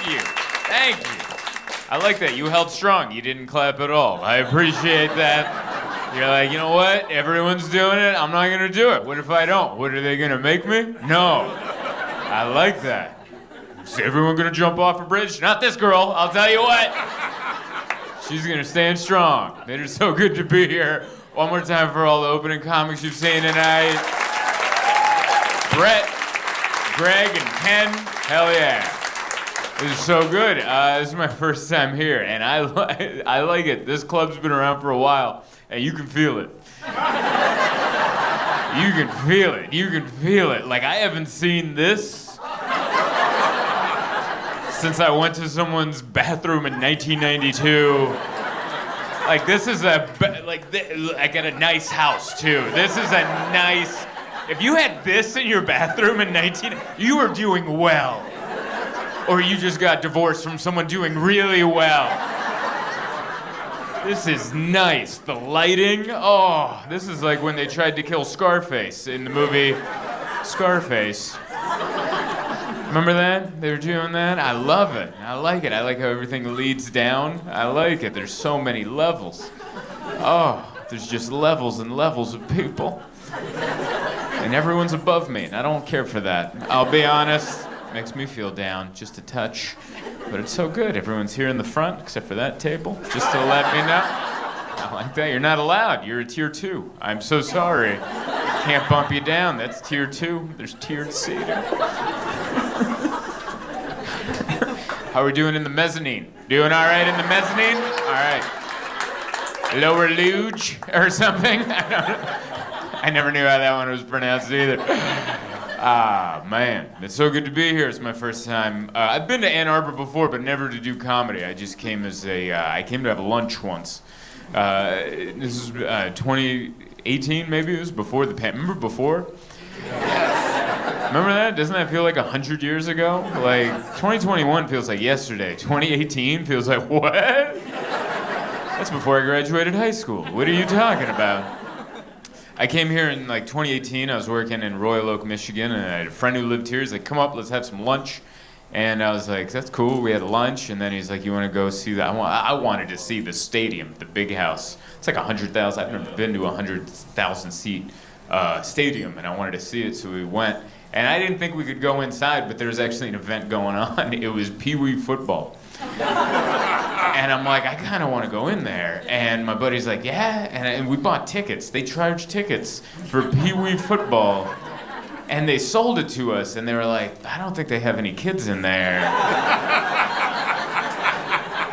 you. Thank you. I like that. You held strong. You didn't clap at all. I appreciate that. You're like, you know what? Everyone's doing it. I'm not going to do it. What if I don't? What, are they going to make me? No. I like that. Is everyone going to jump off a bridge? Not this girl. I'll tell you what. She's going to stand strong. It is so good to be here. One more time for all the opening comics you've seen tonight. Brett, Greg, and Ken. Hell yeah. This is so good. This is my first time here, and I like it. This club's been around for a while, and you can feel it. You can feel it. You can feel it. Like, I haven't seen this since I went to someone's bathroom in 1992. Like, this is I got a nice house, too. This is a nice... If you had this in your bathroom in you were doing well. Or you just got divorced from someone doing really well. This is nice. The lighting, oh, this is like when they tried to kill Scarface in the movie Scarface. Remember that? They were doing that? I love it. I like it. I like how everything leads down. I like it. There's so many levels. Oh, there's just levels and levels of people. And everyone's above me, and I don't care for that. I'll be honest. Makes me feel down just a touch, but it's so good. Everyone's here in the front, except for that table, just to let me know. I like that. You're not allowed. You're a tier 2. I'm so sorry. Can't bump you down. That's tier 2. There's tiered seating. How are we doing in the mezzanine? Doing all right in the mezzanine? All right. Lower luge or something? I never knew how that one was pronounced either. Ah, man. It's so good to be here. It's my first time. I've been to Ann Arbor before, but never to do comedy. I just came as I came to have lunch once. This is 2018, maybe? It was before the pandemic. Remember before? Yes. Remember that? Doesn't that feel like 100 years ago? Like, 2021 feels like yesterday. 2018 feels like, what? That's before I graduated high school. What are you talking about? I came here in like 2018. I was working in Royal Oak, Michigan, and I had a friend who lived here. He's like, come up, let's have some lunch. And I was like, that's cool. We had lunch, and then he's like, you want to go see that? I wanted to see the stadium, the big house. It's like 100,000. I've never been to a 100,000 seat stadium, and I wanted to see it, so we went. And I didn't think we could go inside, but there was actually an event going on. It was Pee Wee football. And I'm like, I kind of want to go in there. And my buddy's like, yeah. And we bought tickets. They charged tickets for Pee Wee football. And they sold it to us. And they were like, I don't think they have any kids in there.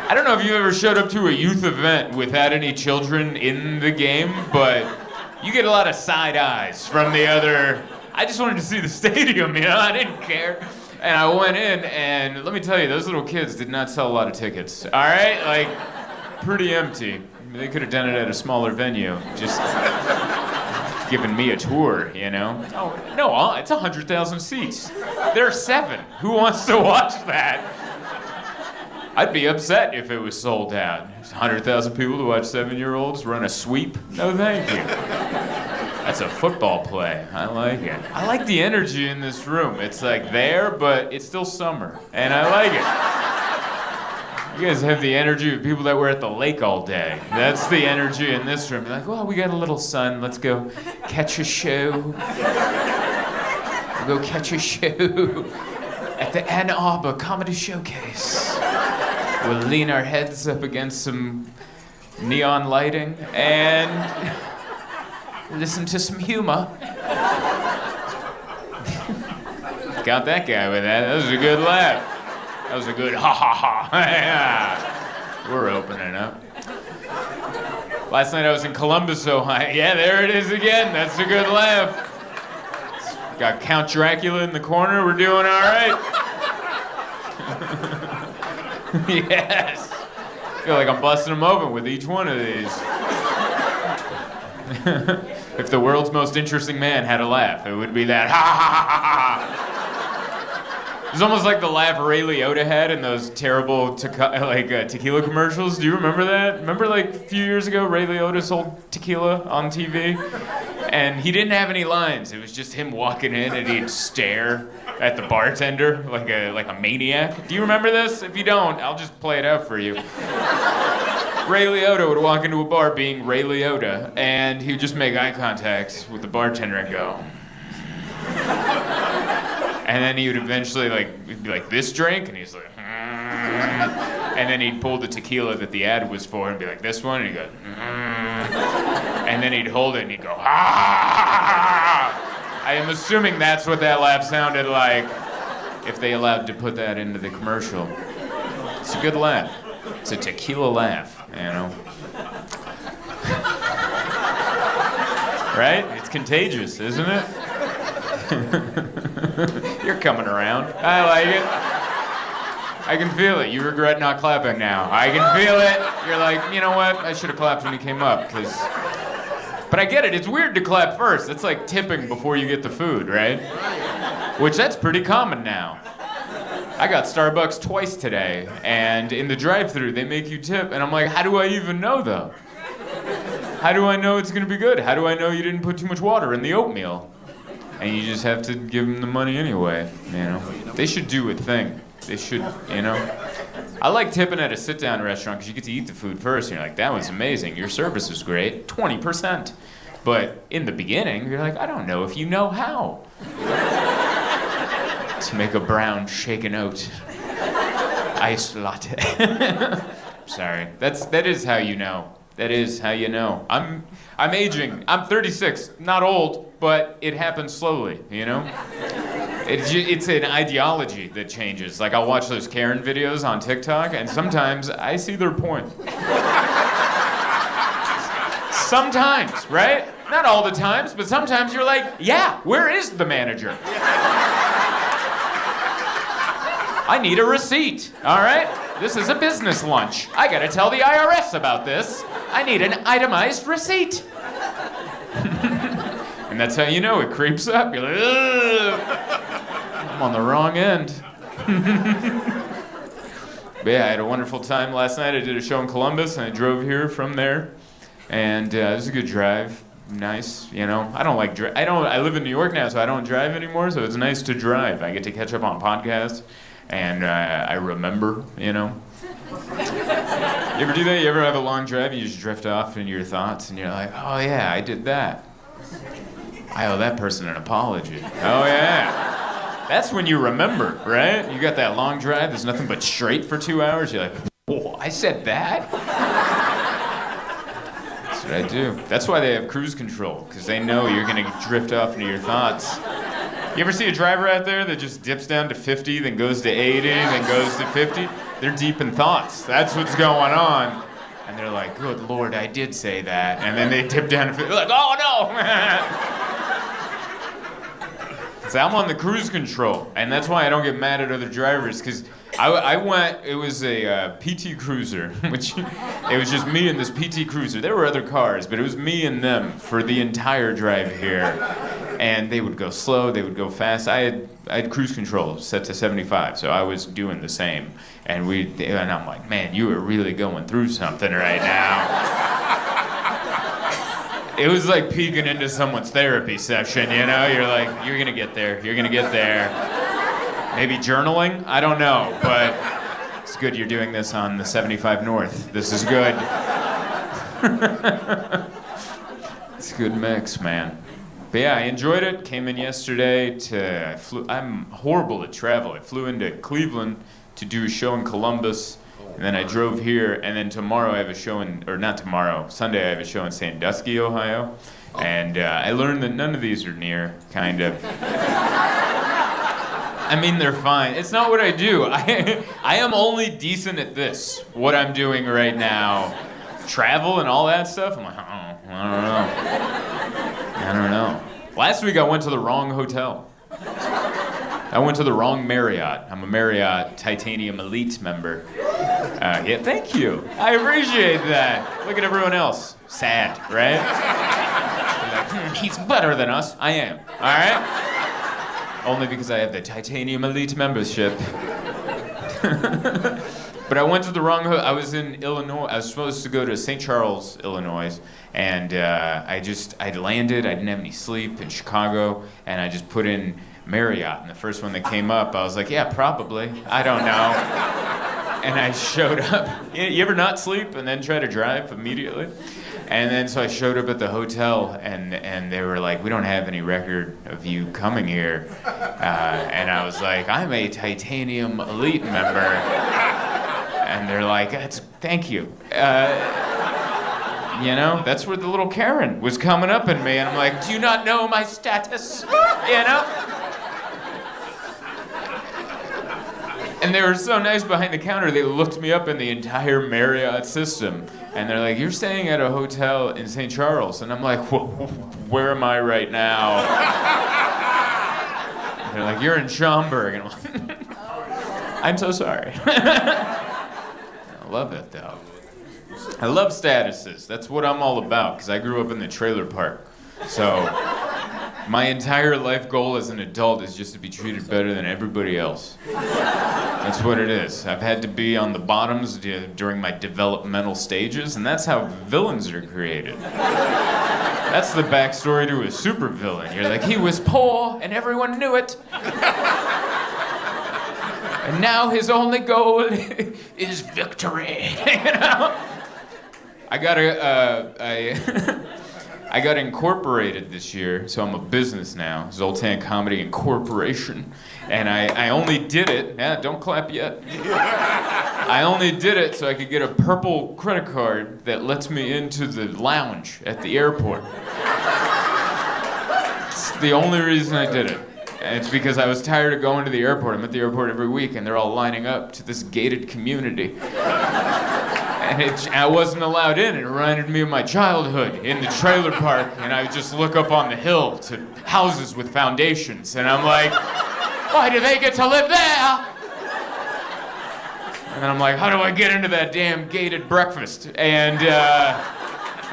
I don't know if you ever showed up to a youth event without any children in the game, but you get a lot of side eyes from the other. I just wanted to see the stadium, you know? I didn't care. And I went in, and let me tell you, those little kids did not sell a lot of tickets. All right? Like, pretty empty. They could have done it at a smaller venue. Just giving me a tour, you know? Oh, no, it's 100,000 seats. There are 7. Who wants to watch that? I'd be upset if it was sold out. There's 100,000 people to watch 7-year-olds run a sweep? No, thank you. That's a football play. I like it. I like the energy in this room. It's like there, but it's still summer. And I like it. You guys have the energy of people that were at the lake all day. That's the energy in this room. You're like, well, we got a little sun. Let's go catch a show. We'll go catch a show at the Ann Arbor Comedy Showcase. We'll lean our heads up against some neon lighting and listen to some humor. Got that guy with that. That was a good laugh. That was a good ha ha ha. Yeah. We're opening up. Last night I was in Columbus, Ohio. Yeah, there it is again. That's a good laugh. Got Count Dracula in the corner. We're doing all right. Yes. I feel like I'm busting them open with each one of these. If the world's most interesting man had a laugh, it would be that ha ha ha ha ha. It's almost like the laugh Ray Liotta had in those terrible tequila commercials. Do you remember that? Remember like a few years ago, Ray Liotta sold tequila on TV? And he didn't have any lines. It was just him walking in and he'd stare at the bartender like a maniac. Do you remember this? If you don't, I'll just play it out for you. Ray Liotta would walk into a bar being Ray Liotta, and he would just make eye contact with the bartender and go. And then he would eventually be like, this drink? And he's like, and then he'd pull the tequila that the ad was for and be like, this one? And he'd go, and then he'd hold it and he'd go, ah! I am assuming that's what that laugh sounded like if they allowed to put that into the commercial. It's a good laugh. It's a tequila laugh, you know. Right? It's contagious, isn't it? You're coming around. I like it. I can feel it. You regret not clapping now. I can feel it. You're like, you know what? I should have clapped when he came up, But I get it. It's weird to clap first. It's like tipping before you get the food, right? Which that's pretty common now. I got Starbucks twice today, and in the drive-thru they make you tip, and I'm like, how do I even know though? How do I know it's gonna be good? How do I know you didn't put too much water in the oatmeal? And you just have to give them the money anyway, you know? They should do a thing. They should, you know? I like tipping at a sit-down restaurant because you get to eat the food first, and you're like, that was amazing, your service was great, 20%. But in the beginning, you're like, I don't know if you know how to make a brown shaken oat iced latte. Sorry, that is how you know. That is how you know. I'm aging. I'm 36. Not old, but it happens slowly, you know? It's an ideology that changes. Like, I'll watch those Karen videos on TikTok, and sometimes I see their point. Sometimes, right? Not all the times, but sometimes you're like, yeah, where is the manager? I need a receipt, all right? This is a business lunch. I gotta tell the IRS about this. I need an itemized receipt. And that's how you know it creeps up. You're like, ugh, I'm on the wrong end. But yeah, I had a wonderful time last night. I did a show in Columbus, and I drove here from there. And it was a good drive. Nice, you know. I live in New York now, so I don't drive anymore, so it's nice to drive. I get to catch up on podcasts. And I remember, you know. You ever do that? You ever have a long drive and you just drift off into your thoughts and you're like, oh yeah, I did that. I owe that person an apology. Oh yeah. That's when you remember, right? You got that long drive, there's nothing but straight for 2 hours. You're like, whoa, I said that? That's what I do. That's why they have cruise control, because they know you're going to drift off into your thoughts. You ever see a driver out there that just dips down to 50, then goes to 80, then goes to 50? They're deep in thoughts. That's what's going on. And they're like, good Lord, I did say that. And then they dip down to 50. They're like, oh no! So I'm on the cruise control. And that's why I don't get mad at other drivers, because I went, it was a PT Cruiser, which it was just me and this PT Cruiser. There were other cars, but it was me and them for the entire drive here. And they would go slow, they would go fast. I had cruise control set to 75, so I was doing the same. And I'm like, man, you are really going through something right now. It was like peeking into someone's therapy session, you know? You're like, you're gonna get there, you're gonna get there. Maybe journaling? I don't know, but it's good you're doing this on the 75 North. This is good. It's a good mix, man. But yeah, I enjoyed it. Came in yesterday I'm horrible at travel. I flew into Cleveland to do a show in Columbus, and then I drove here, and then tomorrow I have a show Sunday I have a show in Sandusky, Ohio. And I learned that none of these are near, kind of. I mean, they're fine. It's not what I do. I am only decent at this, what I'm doing right now. Travel and all that stuff, I'm like, I don't know. Last week I went to the wrong hotel. I went to the wrong Marriott. I'm a Marriott Titanium Elite member. Yeah, thank you. I appreciate that. Look at everyone else. Sad, right? Like, he's better than us. I am, all right? Only because I have the Titanium Elite membership. But I went to the wrong. I was in Illinois. I was supposed to go to St. Charles, Illinois, and I landed. I didn't have any sleep in Chicago, and I just put in Marriott. And the first one that came up, I was like, yeah, probably. I don't know. And I showed up. You ever not sleep and then try to drive immediately? And then so I showed up at the hotel, and they were like, we don't have any record of you coming here. And I was like, I'm a Titanium Elite member. And they're like, thank you. You know, that's where the little Karen was coming up in me. And I'm like, do you not know my status? You know? And they were so nice behind the counter, they looked me up in the entire Marriott system. And they're like, you're staying at a hotel in St. Charles. And I'm like, where am I right now? And they're like, you're in Schaumburg. And I'm like, I'm so sorry. I love it, though. I love statuses. That's what I'm all about, because I grew up in the trailer park. So my entire life goal as an adult is just to be treated better than everybody else. That's what it is. I've had to be on the bottoms during my developmental stages, and that's how villains are created. That's the backstory to a supervillain. You're like, he was poor, and everyone knew it. And now his only goal is victory. You know? I got incorporated this year, so I'm a business now, Zoltan Comedy Incorporation, and I only did it, don't clap yet. I only did it so I could get a purple credit card that lets me into the lounge at the airport. It's the only reason I did it. And it's because I was tired of going to the airport. I'm at the airport every week, and they're all lining up to this gated community. And I wasn't allowed in. It reminded me of my childhood in the trailer park, and I would just look up on the hill to houses with foundations, and I'm like, why do they get to live there? And then I'm like, how do I get into that damn gated breakfast? And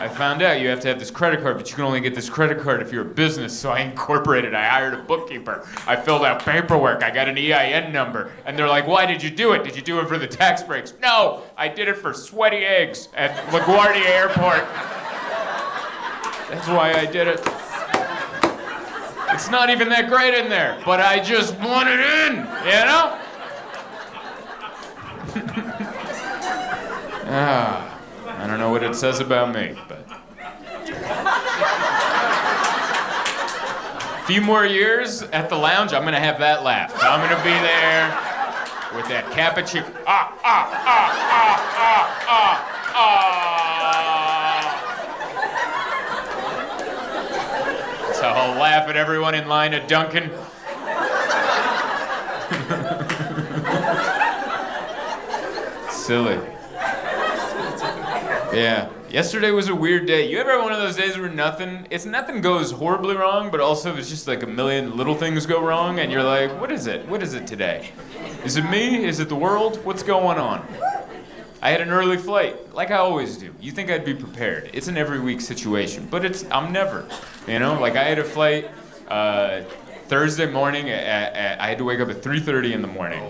I found out you have to have this credit card, but you can only get this credit card if you're a business, so I incorporated. I hired a bookkeeper. I filled out paperwork. I got an EIN number. And they're like, why did you do it? Did you do it for the tax breaks? No, I did it for sweaty eggs at LaGuardia Airport. That's why I did it. It's not even that great in there, but I just want it in, you know? I don't know what it says about me, but... A few more years at the lounge, I'm gonna have that laugh. I'm gonna be there with that cappuccino. So I'll laugh at everyone in line at Dunkin'. Silly. Yeah. Yesterday was a weird day. You ever have one of those days where nothing goes horribly wrong, but also it's just like a million little things go wrong, and you're like, what is it? What is it today? Is it me? Is it the world? What's going on? I had an early flight, like I always do. You think I'd be prepared. It's an every week situation, but I'm never. You know, like I had a flight Thursday morning, I had to wake up at 3:30 in the morning.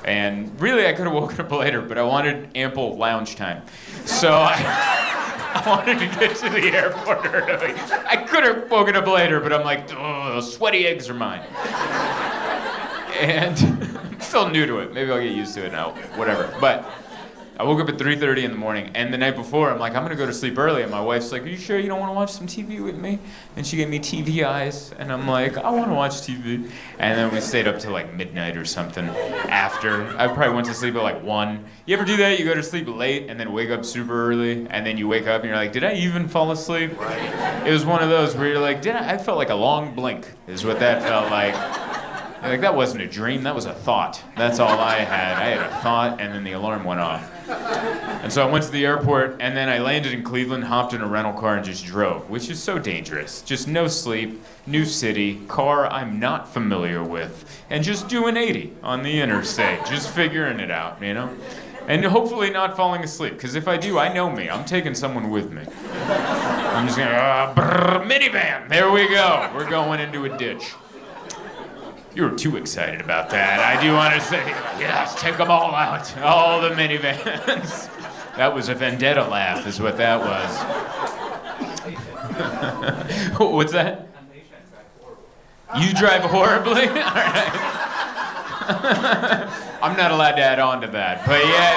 And really, I could have woken up later, but I wanted ample lounge time. So I wanted to get to the airport early. I could have woken up later, but I'm like, oh, sweaty eggs are mine. And I'm still new to it. Maybe I'll get used to it now, whatever. But I woke up at 3:30 in the morning, and the night before, I'm like, I'm gonna go to sleep early, and my wife's like, are you sure you don't want to watch some TV with me? And she gave me TV eyes, and I'm like, I want to watch TV. And then we stayed up till like midnight or something after. I probably went to sleep at like 1. You ever do that? You go to sleep late, and then wake up super early, and then you wake up, and you're like, did I even fall asleep? Right. It was one of those where you're like, I felt like a long blink, is what that felt like. Like, that wasn't a dream, that was a thought. That's all I had. I had a thought, and then the alarm went off. And so I went to the airport, and then I landed in Cleveland, hopped in a rental car, and just drove, which is so dangerous. Just no sleep, new city, car I'm not familiar with, and just doing 80 on the interstate, just figuring it out, you know? And hopefully not falling asleep, because if I do, I know me. I'm taking someone with me. I'm just gonna, minivan, there we go. We're going into a ditch. You were too excited about that. I do want to say, yes, take them all out. All the minivans. That was a vendetta laugh, is what that was. What's that? You drive horribly? All right. I'm not allowed to add on to that. But yeah,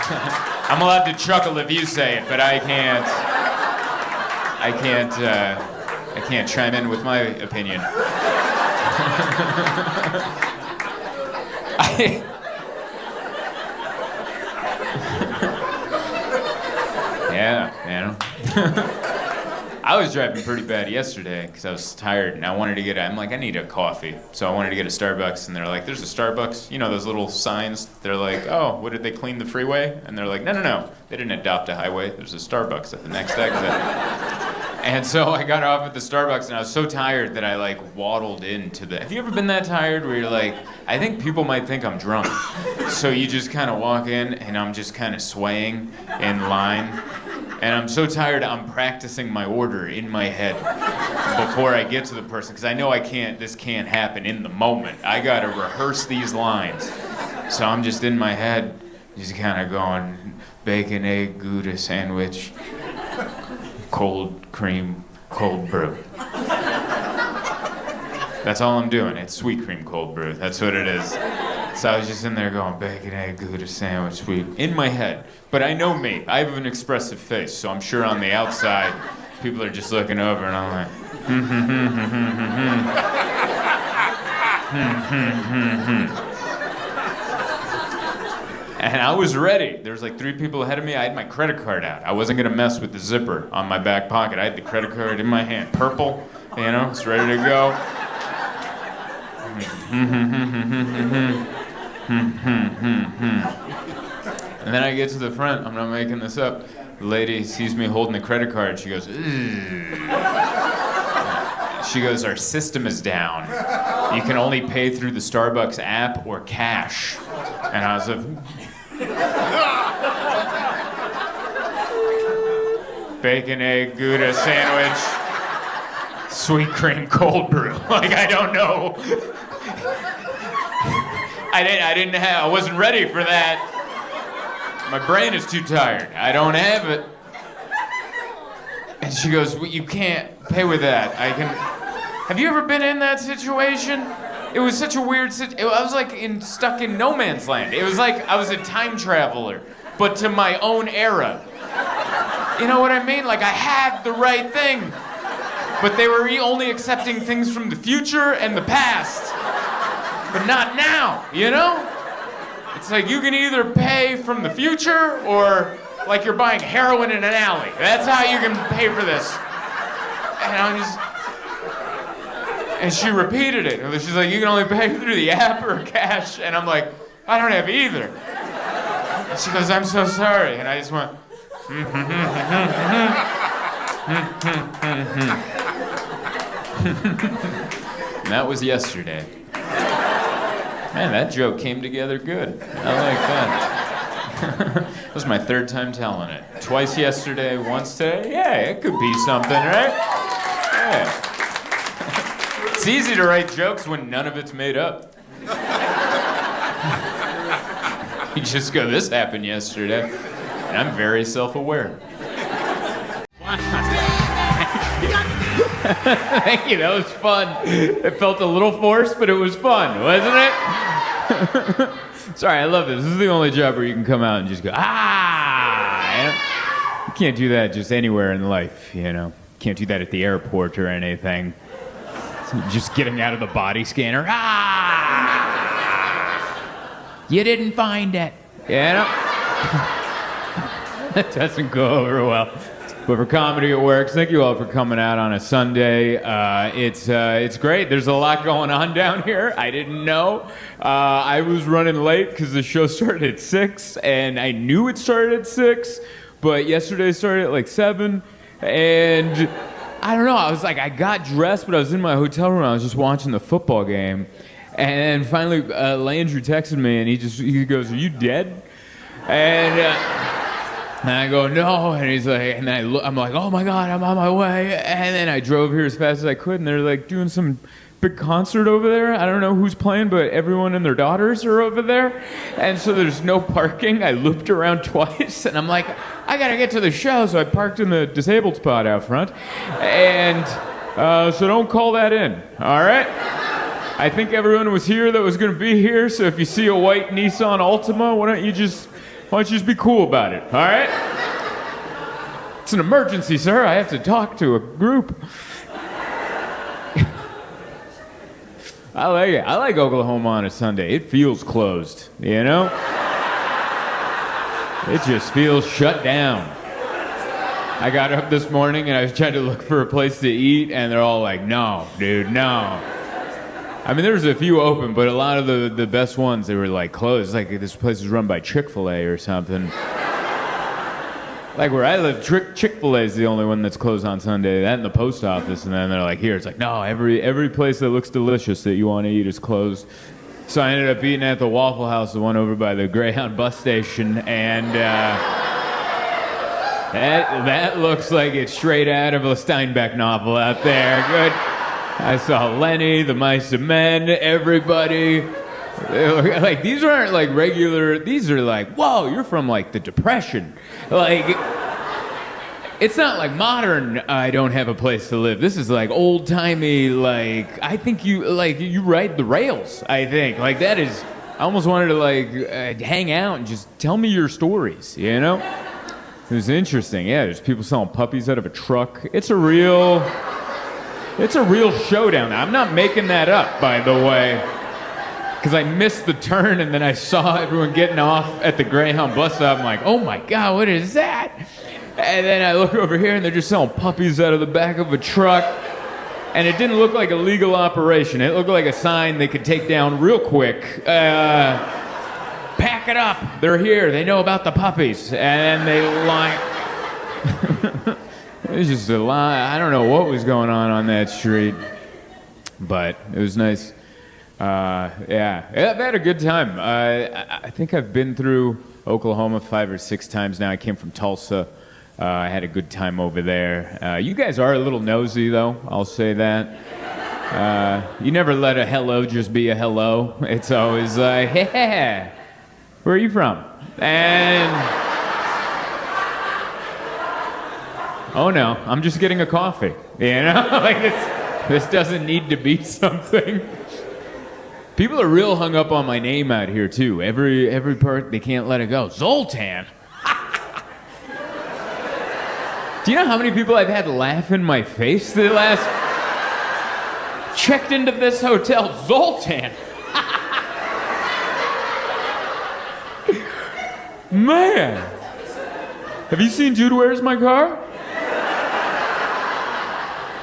that's... I'm allowed to chuckle if you say it, but I can't chime in with my opinion. Yeah, man. I was driving pretty bad yesterday because I was tired and I wanted to get, I'm like, I need a coffee. So I wanted to get a Starbucks and they're like, there's a Starbucks. You know those little signs? They're like, oh, what, did they clean the freeway? And they're like, no. They didn't adopt a highway. There's a Starbucks at the next exit. And so I got off at the Starbucks and I was so tired that I like waddled into the... Have you ever been that tired where you're like, I think people might think I'm drunk. So you just kind of walk in and I'm just kind of swaying in line. And I'm so tired I'm practicing my order in my head before I get to the person. Because I know this can't happen in the moment. I got to rehearse these lines. So I'm just in my head, just kind of going, bacon, egg, Gouda sandwich. Cold cream, cold brew. That's all I'm doing. It's sweet cream cold brew. That's what it is. So I was just in there going, bacon, egg, Gouda sandwich, sweet. In my head. But I know me. I have an expressive face, so I'm sure on the outside, people are just looking over and I'm like, And I was ready. There was like 3 people ahead of me. I had my credit card out. I wasn't gonna mess with the zipper on my back pocket. I had the credit card in my hand, purple, you know, it's ready to go. And then I get to the front, I'm not making this up. The lady sees me holding the credit card. She goes, she goes, our system is down. You can only pay through the Starbucks app or cash. And I was like, bacon, egg, Gouda sandwich, sweet cream cold brew. Like, I don't know. I wasn't ready for that. My brain is too tired. I don't have it. And she goes, well, you can't pay with that. Have you ever been in that situation? It was such a weird situation. I was like stuck in no man's land. It was like I was a time traveler, but to my own era. You know what I mean? Like I had the right thing, but they were only accepting things from the future and the past, but not now, you know? It's like you can either pay from the future or like you're buying heroin in an alley. That's how you can pay for this. And I'm just... And she repeated it. She's like, you can only pay through the app or cash. And I'm like, I don't have either. And she goes, I'm so sorry. And I just went, And that was yesterday. Man, that joke came together good. I like that. That was my 3rd time telling it. Twice yesterday, once today. Yeah, it could be something, right? Yeah. It's easy to write jokes when none of it's made up. You just go, this happened yesterday. And I'm very self-aware. Thank you, that was fun. It felt a little forced, but it was fun, wasn't it? Sorry, I love this. This is the only job where you can come out and just go, ah! You can't do that just anywhere in life, you know? Can't do that at the airport or anything. Just getting out of the body scanner. Ah! You didn't find it. You know? That doesn't go over well. But for Comedy It Works, thank you all for coming out on a Sunday. It's great. There's a lot going on down here. I didn't know. I was running late because the show started at 6, and I knew it started at 6, but yesterday started at like 7, and I don't know. I was like, I got dressed, but I was in my hotel room. I was just watching the football game, and finally Landry texted me, and he goes, "Are you dead?" And I go, no, and he's like, and then I'm like, oh my God, I'm on my way. And then I drove here as fast as I could, and they're like doing some big concert over there. I don't know who's playing, but everyone and their daughters are over there. And so there's no parking. I looped around twice, and I'm like, I gotta get to the show. So I parked in the disabled spot out front. And so don't call that in, all right? I think everyone was here that was gonna be here. So if you see a white Nissan Altima, why don't you just be cool about it, all right? It's an emergency, sir. I have to talk to a group. I like it. I like Oklahoma on a Sunday. It feels closed, you know? It just feels shut down. I got up this morning and I was trying to look for a place to eat, and they're all like, no, dude, no. I mean, there was a few open, but a lot of the best ones, they were like closed. Like this place is run by Chick-fil-A or something. Like where I live, Chick-fil-A is the only one that's closed on Sunday. That and the post office, and then they're like, here. It's like, no, every place that looks delicious that you want to eat is closed. So I ended up eating at the Waffle House, the one over by the Greyhound bus station, and that looks like it's straight out of a Steinbeck novel out there. Good. I saw Lenny, the Mice and Men, everybody. Like, these aren't like regular, these are like, whoa, you're from like the Depression. Like, it's not like modern, I don't have a place to live. This is like old timey, like, I think you ride the rails, I think. Like, that is, I almost wanted to like hang out and just tell me your stories, you know? It was interesting. Yeah, there's people selling puppies out of a truck. It's a real showdown. I'm not making that up, by the way. Because I missed the turn, and then I saw everyone getting off at the Greyhound bus stop. I'm like, oh my God, what is that? And then I look over here, and they're just selling puppies out of the back of a truck. And it didn't look like a legal operation. It looked like a sign they could take down real quick. Pack it up. They're here. They know about the puppies. And they line. It was just a line. I don't know what was going on that street. But it was nice. Yeah, I've had a good time. I think I've been through Oklahoma 5 or 6 times now. I came from Tulsa. I had a good time over there. You guys are a little nosy, though. I'll say that. You never let a hello just be a hello. It's always like, hey, where are you from? And oh no, I'm just getting a coffee. You know, like this doesn't need to be something. People are real hung up on my name out here, too. Every part, they can't let it go. Zoltan! Do you know how many people I've had laugh in my face the last... Checked into this hotel, Zoltan! Man! Have you seen Jude Where's My Car?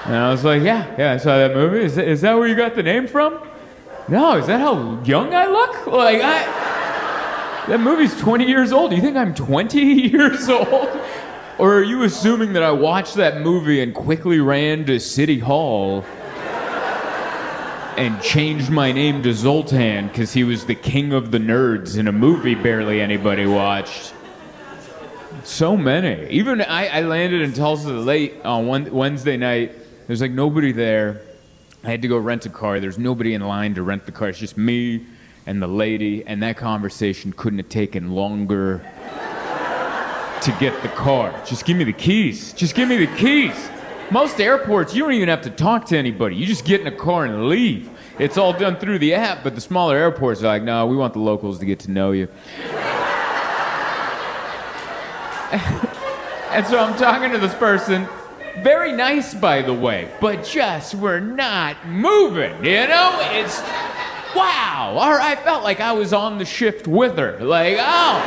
And I was like, yeah, I saw that movie. Is that where you got the name from? No, is that how young I look? Like, that movie's 20 years old. Do you think I'm 20 years old? Or are you assuming that I watched that movie and quickly ran to City Hall and changed my name to Zoltan because he was the king of the nerds in a movie barely anybody watched? So many. Even I landed in Tulsa late on Wednesday night. There's like nobody there. I had to go rent a car. There's nobody in line to rent the car. It's just me and the lady, and that conversation couldn't have taken longer to get the car. Just give me the keys. Just give me the keys. Most airports, you don't even have to talk to anybody. You just get in a car and leave. It's all done through the app, but the smaller airports are like, no, we want the locals to get to know you. And so I'm talking to this person. Very nice, by the way, but just we're not moving, you know? It's, wow. All right, I felt like I was on the shift with her. Like, oh.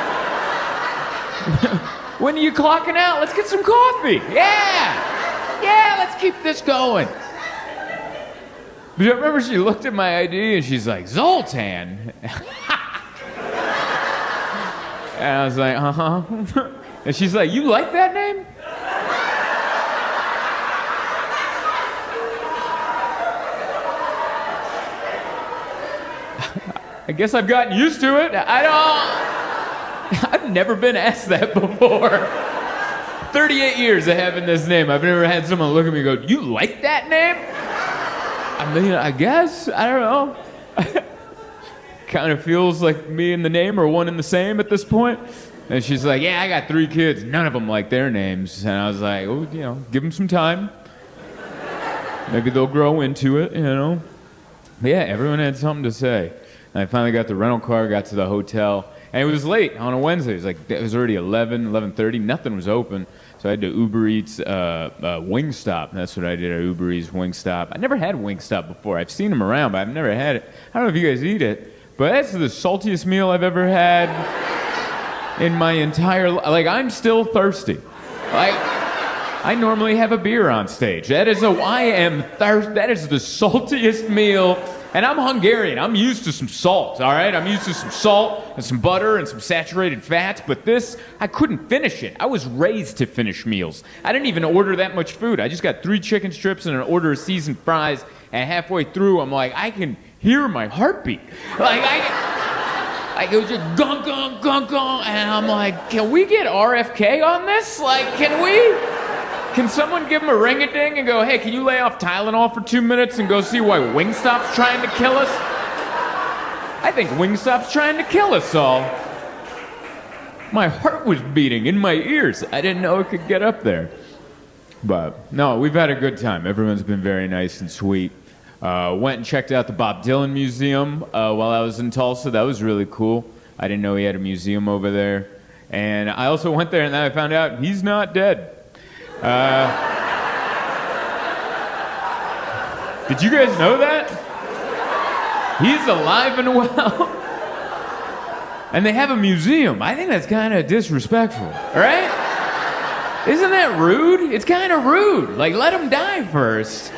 When are you clocking out? Let's get some coffee. Yeah, let's keep this going. But I remember she looked at my ID and she's like, Zoltan? And I was like, uh-huh. And she's like, you like that name? I guess I've gotten used to it. I've never been asked that before. 38 years of having this name. I've never had someone look at me and go, you like that name? I mean, I guess. I don't know. Kind of feels like me and the name are one and the same at this point. And she's like, yeah, I got 3 kids. None of them like their names. And I was like, oh, give them some time. Maybe they'll grow into it, But yeah, everyone had something to say. And I finally got the rental car, got to the hotel. And it was late on a Wednesday. It was already 11:30. Nothing was open. So I had to Uber Eats Wingstop. That's what I did at Uber Eats Wingstop. I never had Wingstop before. I've seen them around, but I've never had it. I don't know if you guys eat it. But that's the saltiest meal I've ever had in my entire life. Like, I'm still thirsty. Like, I normally have a beer on stage. That is the saltiest meal. And I'm Hungarian. I'm used to some salt, all right? I'm used to some salt and some butter and some saturated fats. But this, I couldn't finish it. I was raised to finish meals. I didn't even order that much food. I just got 3 chicken strips and an order of seasoned fries. And halfway through, I'm like, I can hear my heartbeat. Like it was just gunk, gunk, gunk, gunk. And I'm like, can we get RFK on this? Like, can someone give him a ring-a-ding and go, hey, can you lay off Tylenol for 2 minutes and go see why Wingstop's trying to kill us? I think Wingstop's trying to kill us all. My heart was beating in my ears. I didn't know it could get up there. But no, we've had a good time. Everyone's been very nice and sweet. Went and checked out the Bob Dylan Museum while I was in Tulsa. That was really cool. I didn't know he had a museum over there. And I also went there and then I found out he's not dead. Did you guys know that? He's alive and well. And they have a museum. I think that's kind of disrespectful, right? Isn't that rude? It's kind of rude. Like, let him die first.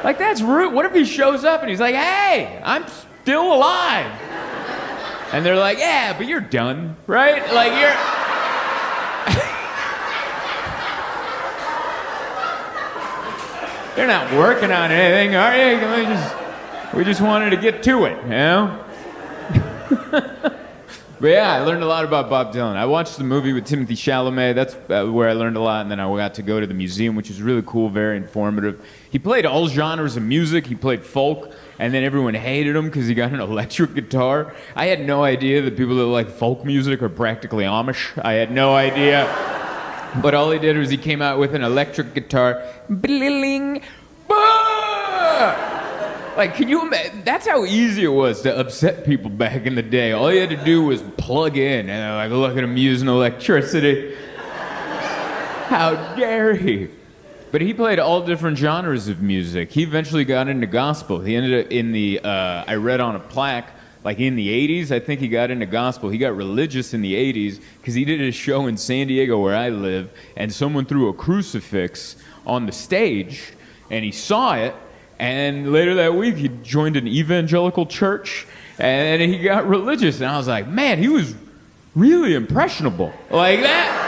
Like, that's rude. What if he shows up and he's like, hey, I'm still alive? And they're like, yeah, but you're done, right? Like, you're... You're not working on anything, are you? We just wanted to get to it, But yeah, I learned a lot about Bob Dylan. I watched the movie with Timothy Chalamet. That's where I learned a lot. And then I got to go to the museum, which was really cool, very informative. He played all genres of music. He played folk, and then everyone hated him because he got an electric guitar. I had no idea that people that like folk music are practically Amish. I had no idea. But all he did was he came out with an electric guitar. Bling, like, can you imagine? That's how easy it was to upset people back in the day. All you had to do was plug in, and they're like, look at him using electricity. How dare he? But he played all different genres of music. He eventually got into gospel. He ended up in the, I read on a plaque, like in the 80s, I think he got into gospel. He got religious in the 80s because he did a show in San Diego where I live, and someone threw a crucifix on the stage, and he saw it, and later that week he joined an evangelical church, and he got religious. And I was like, man, he was really impressionable. Like that.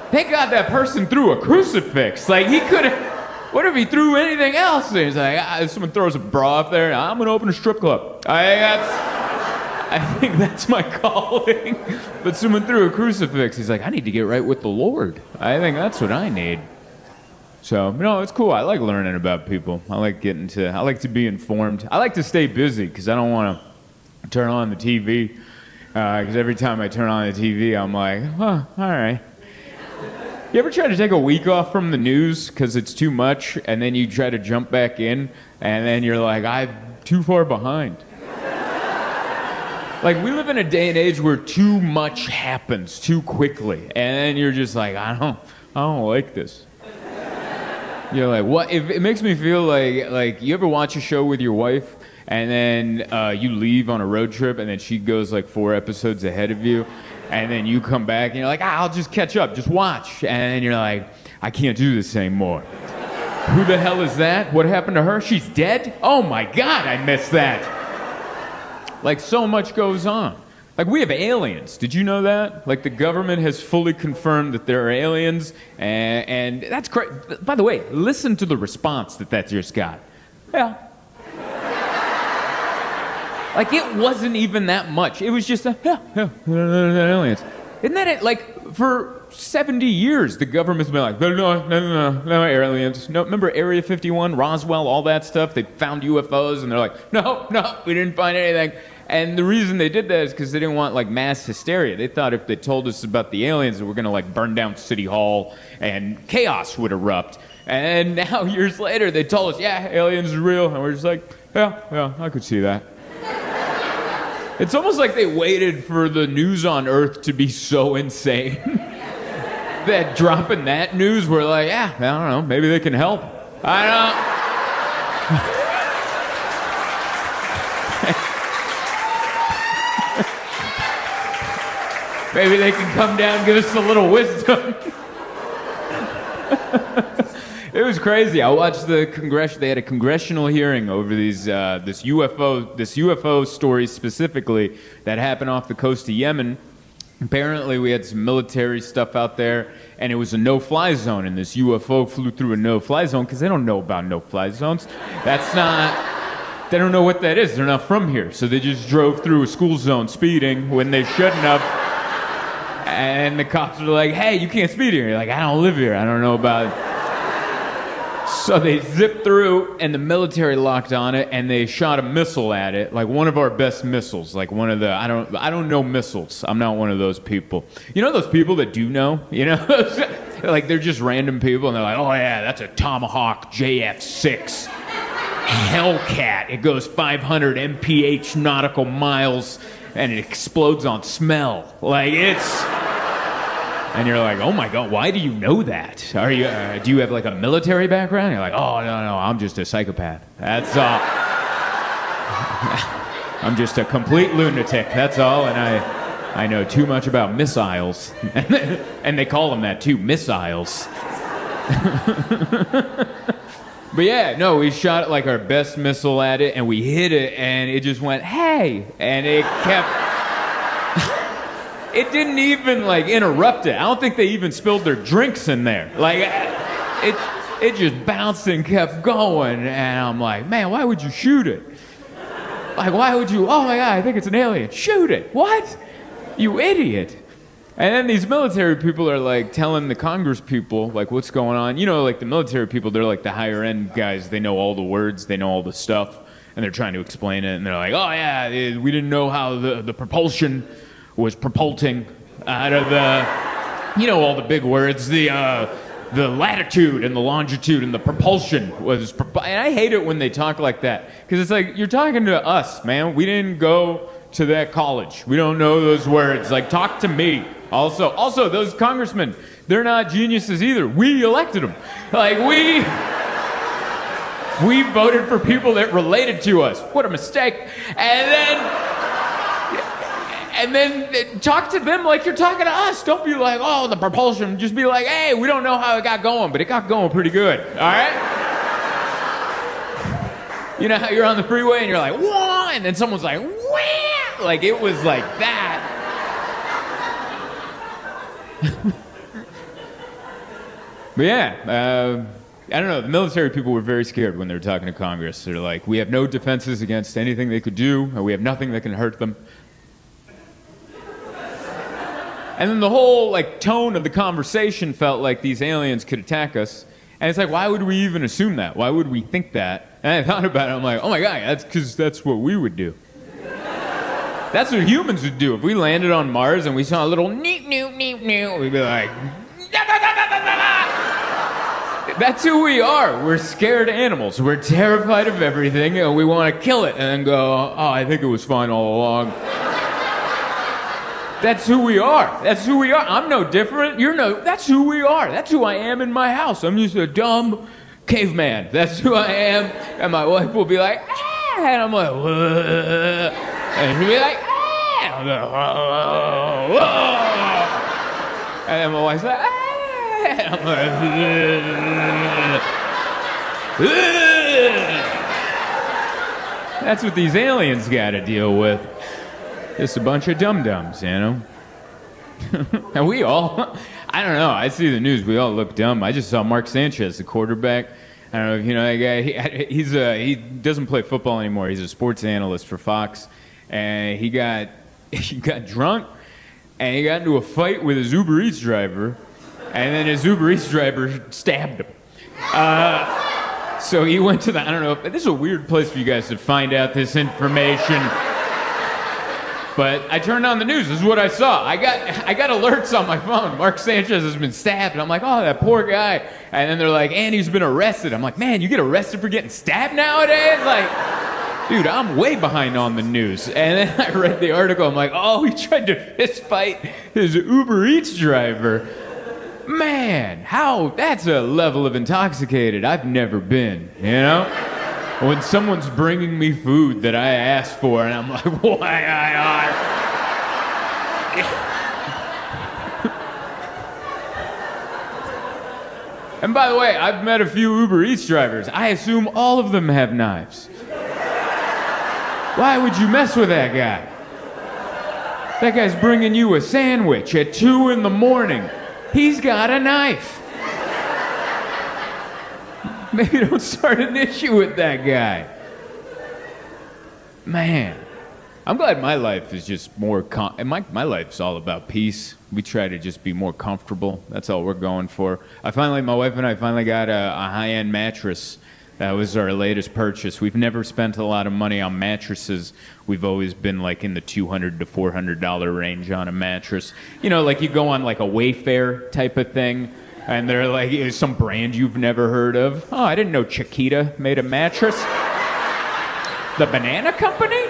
Thank God that person threw a crucifix. Like, he could have... What if he threw anything else? And he's like, if someone throws a bra up there, I'm going to open a strip club. I think that's my calling. But someone threw a crucifix. He's like, I need to get right with the Lord. I think that's what I need. So, no, it's cool. I like learning about people. I like to be informed. I like to stay busy because I don't want to turn on the TV. Because every time I turn on the TV, I'm like, all right. You ever try to take a week off from the news because it's too much, and then you try to jump back in, and then you're like, I'm too far behind. Like, we live in a day and age where too much happens too quickly, and then you're just like, I don't like this. You're like, what? It makes me feel like you ever watch a show with your wife, and then you leave on a road trip, and then she goes like 4 episodes ahead of you, and then you come back, and you're like, I'll just catch up, just watch. And then you're like, I can't do this anymore. Who the hell is that? What happened to her? She's dead? Oh my God, I missed that. Like, so much goes on. Like, we have aliens. Did you know that? Like, the government has fully confirmed that there are aliens, and that's great. By the way, listen to the response that just got. Yeah. Like, it wasn't even that much. It was just aliens. Isn't that it? Like, for 70 years, the government's been like, no aliens. No, remember Area 51, Roswell, all that stuff? They found UFOs, and they're like, no, we didn't find anything. And the reason they did that is because they didn't want, like, mass hysteria. They thought if they told us about the aliens, that we're going to, like, burn down City Hall, and chaos would erupt. And now, years later, they told us, yeah, aliens are real. And we're just like, yeah, I could see that. It's almost like they waited for the news on Earth to be so insane that dropping that news, we're like, yeah, I don't know, maybe they can help. I don't. Maybe they can come down and give us a little wisdom. It was crazy. I watched the They had a congressional hearing over this UFO story specifically that happened off the coast of Yemen. Apparently, we had some military stuff out there, and it was a no-fly zone, and this UFO flew through a no-fly zone because they don't know about no-fly zones. They don't know what that is. They're not from here, so they just drove through a school zone speeding when they shouldn't have. And the cops were like, hey, you can't speed here. You're like, I don't live here. I don't know about it. So they zipped through, and the military locked on it, and they shot a missile at it, like one of our best missiles, like one of the, I don't know missiles. I'm not one of those people. You know those people that do know? You know? Like, they're just random people, and they're like, oh, yeah, that's a Tomahawk JF-6 Hellcat. It goes 500 mph nautical miles, and it explodes on smell. Like, it's... And you're like, oh my God, why do you know that? Do you have like a military background? You're like, oh, no, I'm just a psychopath. That's all. I'm just a complete lunatic, that's all, and I know too much about missiles. And they call them that too, missiles. But yeah, no, we shot like our best missile at it, and we hit it, and it just went, hey, and it kept... It didn't even, like, interrupt it. I don't think they even spilled their drinks in there. Like, it just bounced and kept going. And I'm like, man, why would you shoot it? Like, why would you? Oh, my God, I think it's an alien. Shoot it. What? You idiot. And then these military people are, like, telling the Congress people, like, what's going on. You know, like, the military people, they're, like, the higher-end guys. They know all the words. They know all the stuff. And they're trying to explain it. And they're like, oh, yeah, we didn't know how the propulsion... was propulting out of the, you know, all the big words, the latitude and the longitude and the propulsion was, and I hate it when they talk like that, because it's like, you're talking to us, man. We didn't go to that college. We don't know those words. Like, talk to me. Also, those congressmen, they're not geniuses either. We elected them. Like, we voted for people that related to us. What a mistake. And then talk to them like you're talking to us. Don't be like, oh, the propulsion. Just be like, hey, we don't know how it got going, but it got going pretty good. All right? You know how you're on the freeway and you're like, whoa, and then someone's like, wah! Like, it was like that. But yeah, I don't know. The military people were very scared when they were talking to Congress. They're like, we have no defenses against anything they could do, or we have nothing that can hurt them. And then the whole, like, tone of the conversation felt like these aliens could attack us. And it's like, why would we even assume that? Why would we think that? And I thought about it, I'm like, oh my God, that's because that's what we would do. That's what humans would do. If we landed on Mars and we saw a little neep, neep, neep, neep, we'd be like, that's who we are. We're scared animals. We're terrified of everything, and we want to kill it and then go, oh, I think it was fine all along. That's who we are. That's who we are. I'm no different. That's who we are. That's who I am in my house. I'm just a dumb caveman. That's who I am. And my wife will be like, ah, and I'm like, whoa. And she'll be like, ah, and I'm like, whoa, whoa. And then my wife's like, ah, and I'm like, that's what these aliens got to deal with. Just a bunch of dum-dums, you know? And we all, I don't know, I see the news, we all look dumb. I just saw Mark Sanchez, the quarterback. I don't know if you know that guy. He doesn't play football anymore. He's a sports analyst for Fox. And he got drunk and he got into a fight with his Uber Eats driver, and then his Uber Eats driver stabbed him. So he went to the, I don't know, this is a weird place for you guys to find out this information. But I turned on the news. This is what I saw. I got alerts on my phone. Mark Sanchez has been stabbed. And I'm like, oh, that poor guy. And then they're like, and he's been arrested. I'm like, man, you get arrested for getting stabbed nowadays? Like, dude, I'm way behind on the news. And then I read the article. I'm like, oh, he tried to fist fight his Uber Eats driver. Man, that's a level of intoxicated I've never been, you know? When someone's bringing me food that I asked for, and I'm like, why? And by the way, I've met a few Uber Eats drivers. I assume all of them have knives. Why would you mess with that guy? That guy's bringing you a sandwich at 2 a.m. He's got a knife. Maybe don't start an issue with that guy. Man, I'm glad my life is just more, my life's all about peace. We try to just be more comfortable. That's all we're going for. My wife and I finally got a high-end mattress. That was our latest purchase. We've never spent a lot of money on mattresses. We've always been like in the $200 to $400 range on a mattress. You know, like you go on like a Wayfair type of thing, and they're like, it's some brand you've never heard of. Oh, I didn't know Chiquita made a mattress. The Banana Company?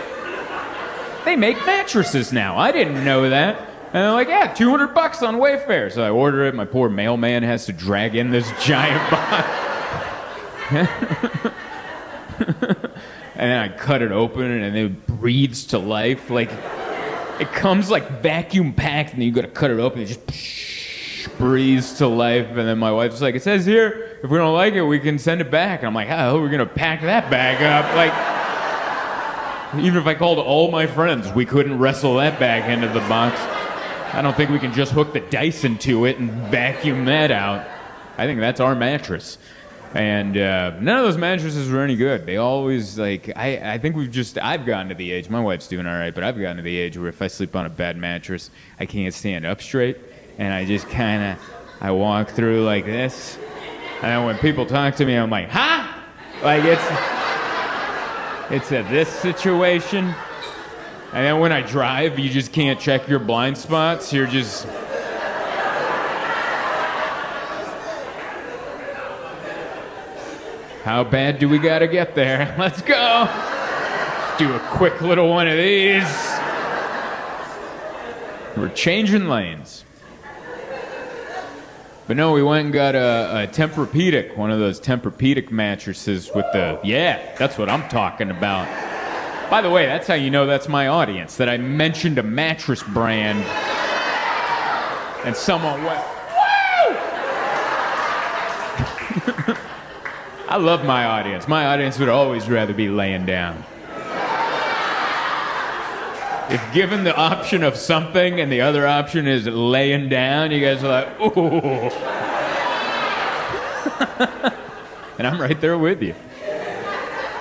They make mattresses now. I didn't know that. And they're like, yeah, $200 on Wayfair. So I order it. My poor mailman has to drag in this giant box. And then I cut it open, and it breathes to life. Like, it comes like vacuum packed, and then you gotta cut it open, and it just breathes to life. And then my wife's like, it says here, if we don't like it, we can send it back. And I'm like, how are we gonna pack that bag up? Like, even if I called all my friends, we couldn't wrestle that bag into the box. I don't think we can just hook the Dyson to it and vacuum that out. I think that's our mattress. And none of those mattresses were any good. They always, like, I think I've gotten to the age, my wife's doing all right, but I've gotten to the age where if I sleep on a bad mattress, I can't stand up straight. And I just I walk through like this. And then when people talk to me, I'm like, huh? Like, it's a this situation. And then when I drive, you just can't check your blind spots. You're just... How bad do we gotta get there? Let's go. Let's do a quick little one of these. We're changing lanes. But no, we went and got a Tempur-Pedic, one of those Tempur-Pedic mattresses with that's what I'm talking about. By the way, that's how you know that's my audience, that I mentioned a mattress brand and someone went, woo! I love my audience. My audience would always rather be laying down. If given the option of something and the other option is laying down, you guys are like, ooh. And I'm right there with you.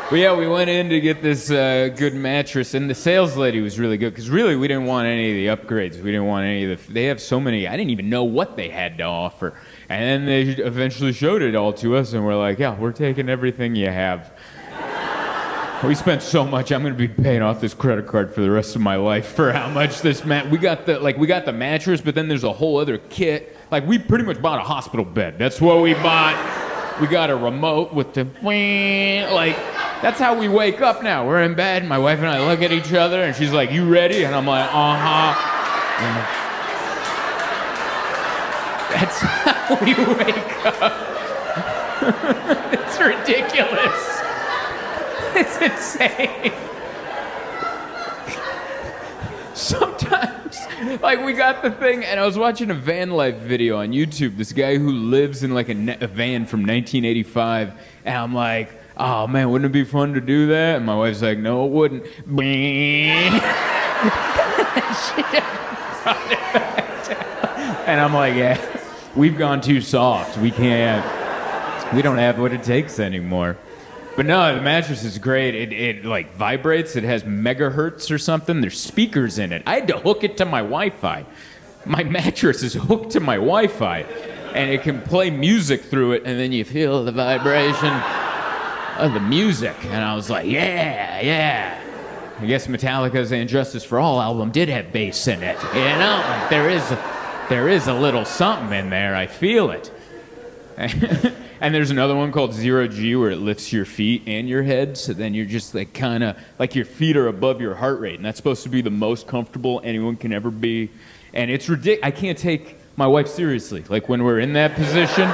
But yeah, we went in to get this good mattress, and the sales lady was really good, because really we didn't want any of the upgrades. We didn't want any of they have so many, I didn't even know what they had to offer. And then they eventually showed it all to us, and we're like, yeah, we're taking everything you have. We spent so much, I'm going to be paying off this credit card for the rest of my life for how much this we got the mattress, but then there's a whole other kit. Like, we pretty much bought a hospital bed. That's what we bought. We got a remote with the like, that's how we wake up now. We're in bed, my wife and I look at each other, and she's like, you ready? And I'm like, uh-huh. That's how we wake up. It's ridiculous. It's insane. Sometimes, like, we got the thing, and I was watching a van life video on YouTube. This guy who lives in like a van from 1985, and I'm like, oh man, wouldn't it be fun to do that? And my wife's like, no, it wouldn't. She just brought it back down. And I'm like, yeah, we've gone too soft. We don't have what it takes anymore. But no, the mattress is great. It like vibrates. It has megahertz or something. There's speakers in it. I had to hook it to my Wi-Fi. My mattress is hooked to my Wi-Fi, and it can play music through it, and then you feel the vibration of the music. And I was like, yeah. I guess Metallica's And Justice for All album did have bass in it. You know, like there is a little something in there. I feel it. And there's another one called Zero G where it lifts your feet and your head, so then you're just like kind of like your feet are above your heart rate, and that's supposed to be the most comfortable anyone can ever be. And it's ridiculous. I can't take my wife seriously. Like when we're in that position,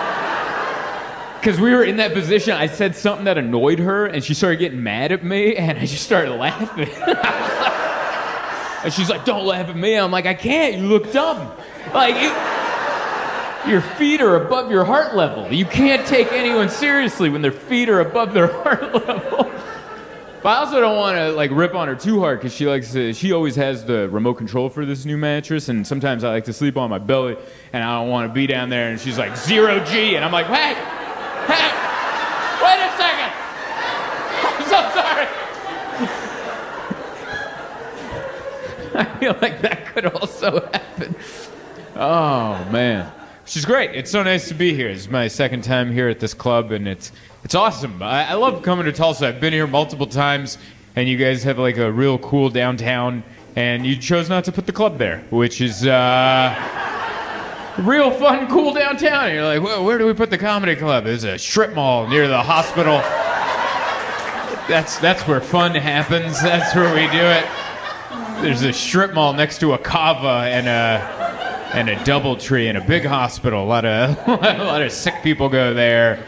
because we were in that position, I said something that annoyed her, and she started getting mad at me, and I just started laughing. And she's like, "Don't laugh at me." I'm like, "I can't. You look dumb. Like your feet are above your heart level. You can't take anyone seriously when their feet are above their heart level." But I also don't want to like rip on her too hard because she always has the remote control for this new mattress, and sometimes I like to sleep on my belly, and I don't want to be down there, and she's like, "Zero G," and I'm like, "Hey, wait a second. I'm so sorry." I feel like that could also happen. Oh man. She's great. It's so nice to be here. It's my second time here at this club, and it's awesome. I love coming to Tulsa. I've been here multiple times, and you guys have like a real cool downtown, and you chose not to put the club there, which is real fun, cool downtown. And you're like, well, where do we put the comedy club? There's a strip mall near the hospital. That's where fun happens. That's where we do it. There's a strip mall next to a kava and a DoubleTree and a big hospital. A lot of sick people go there,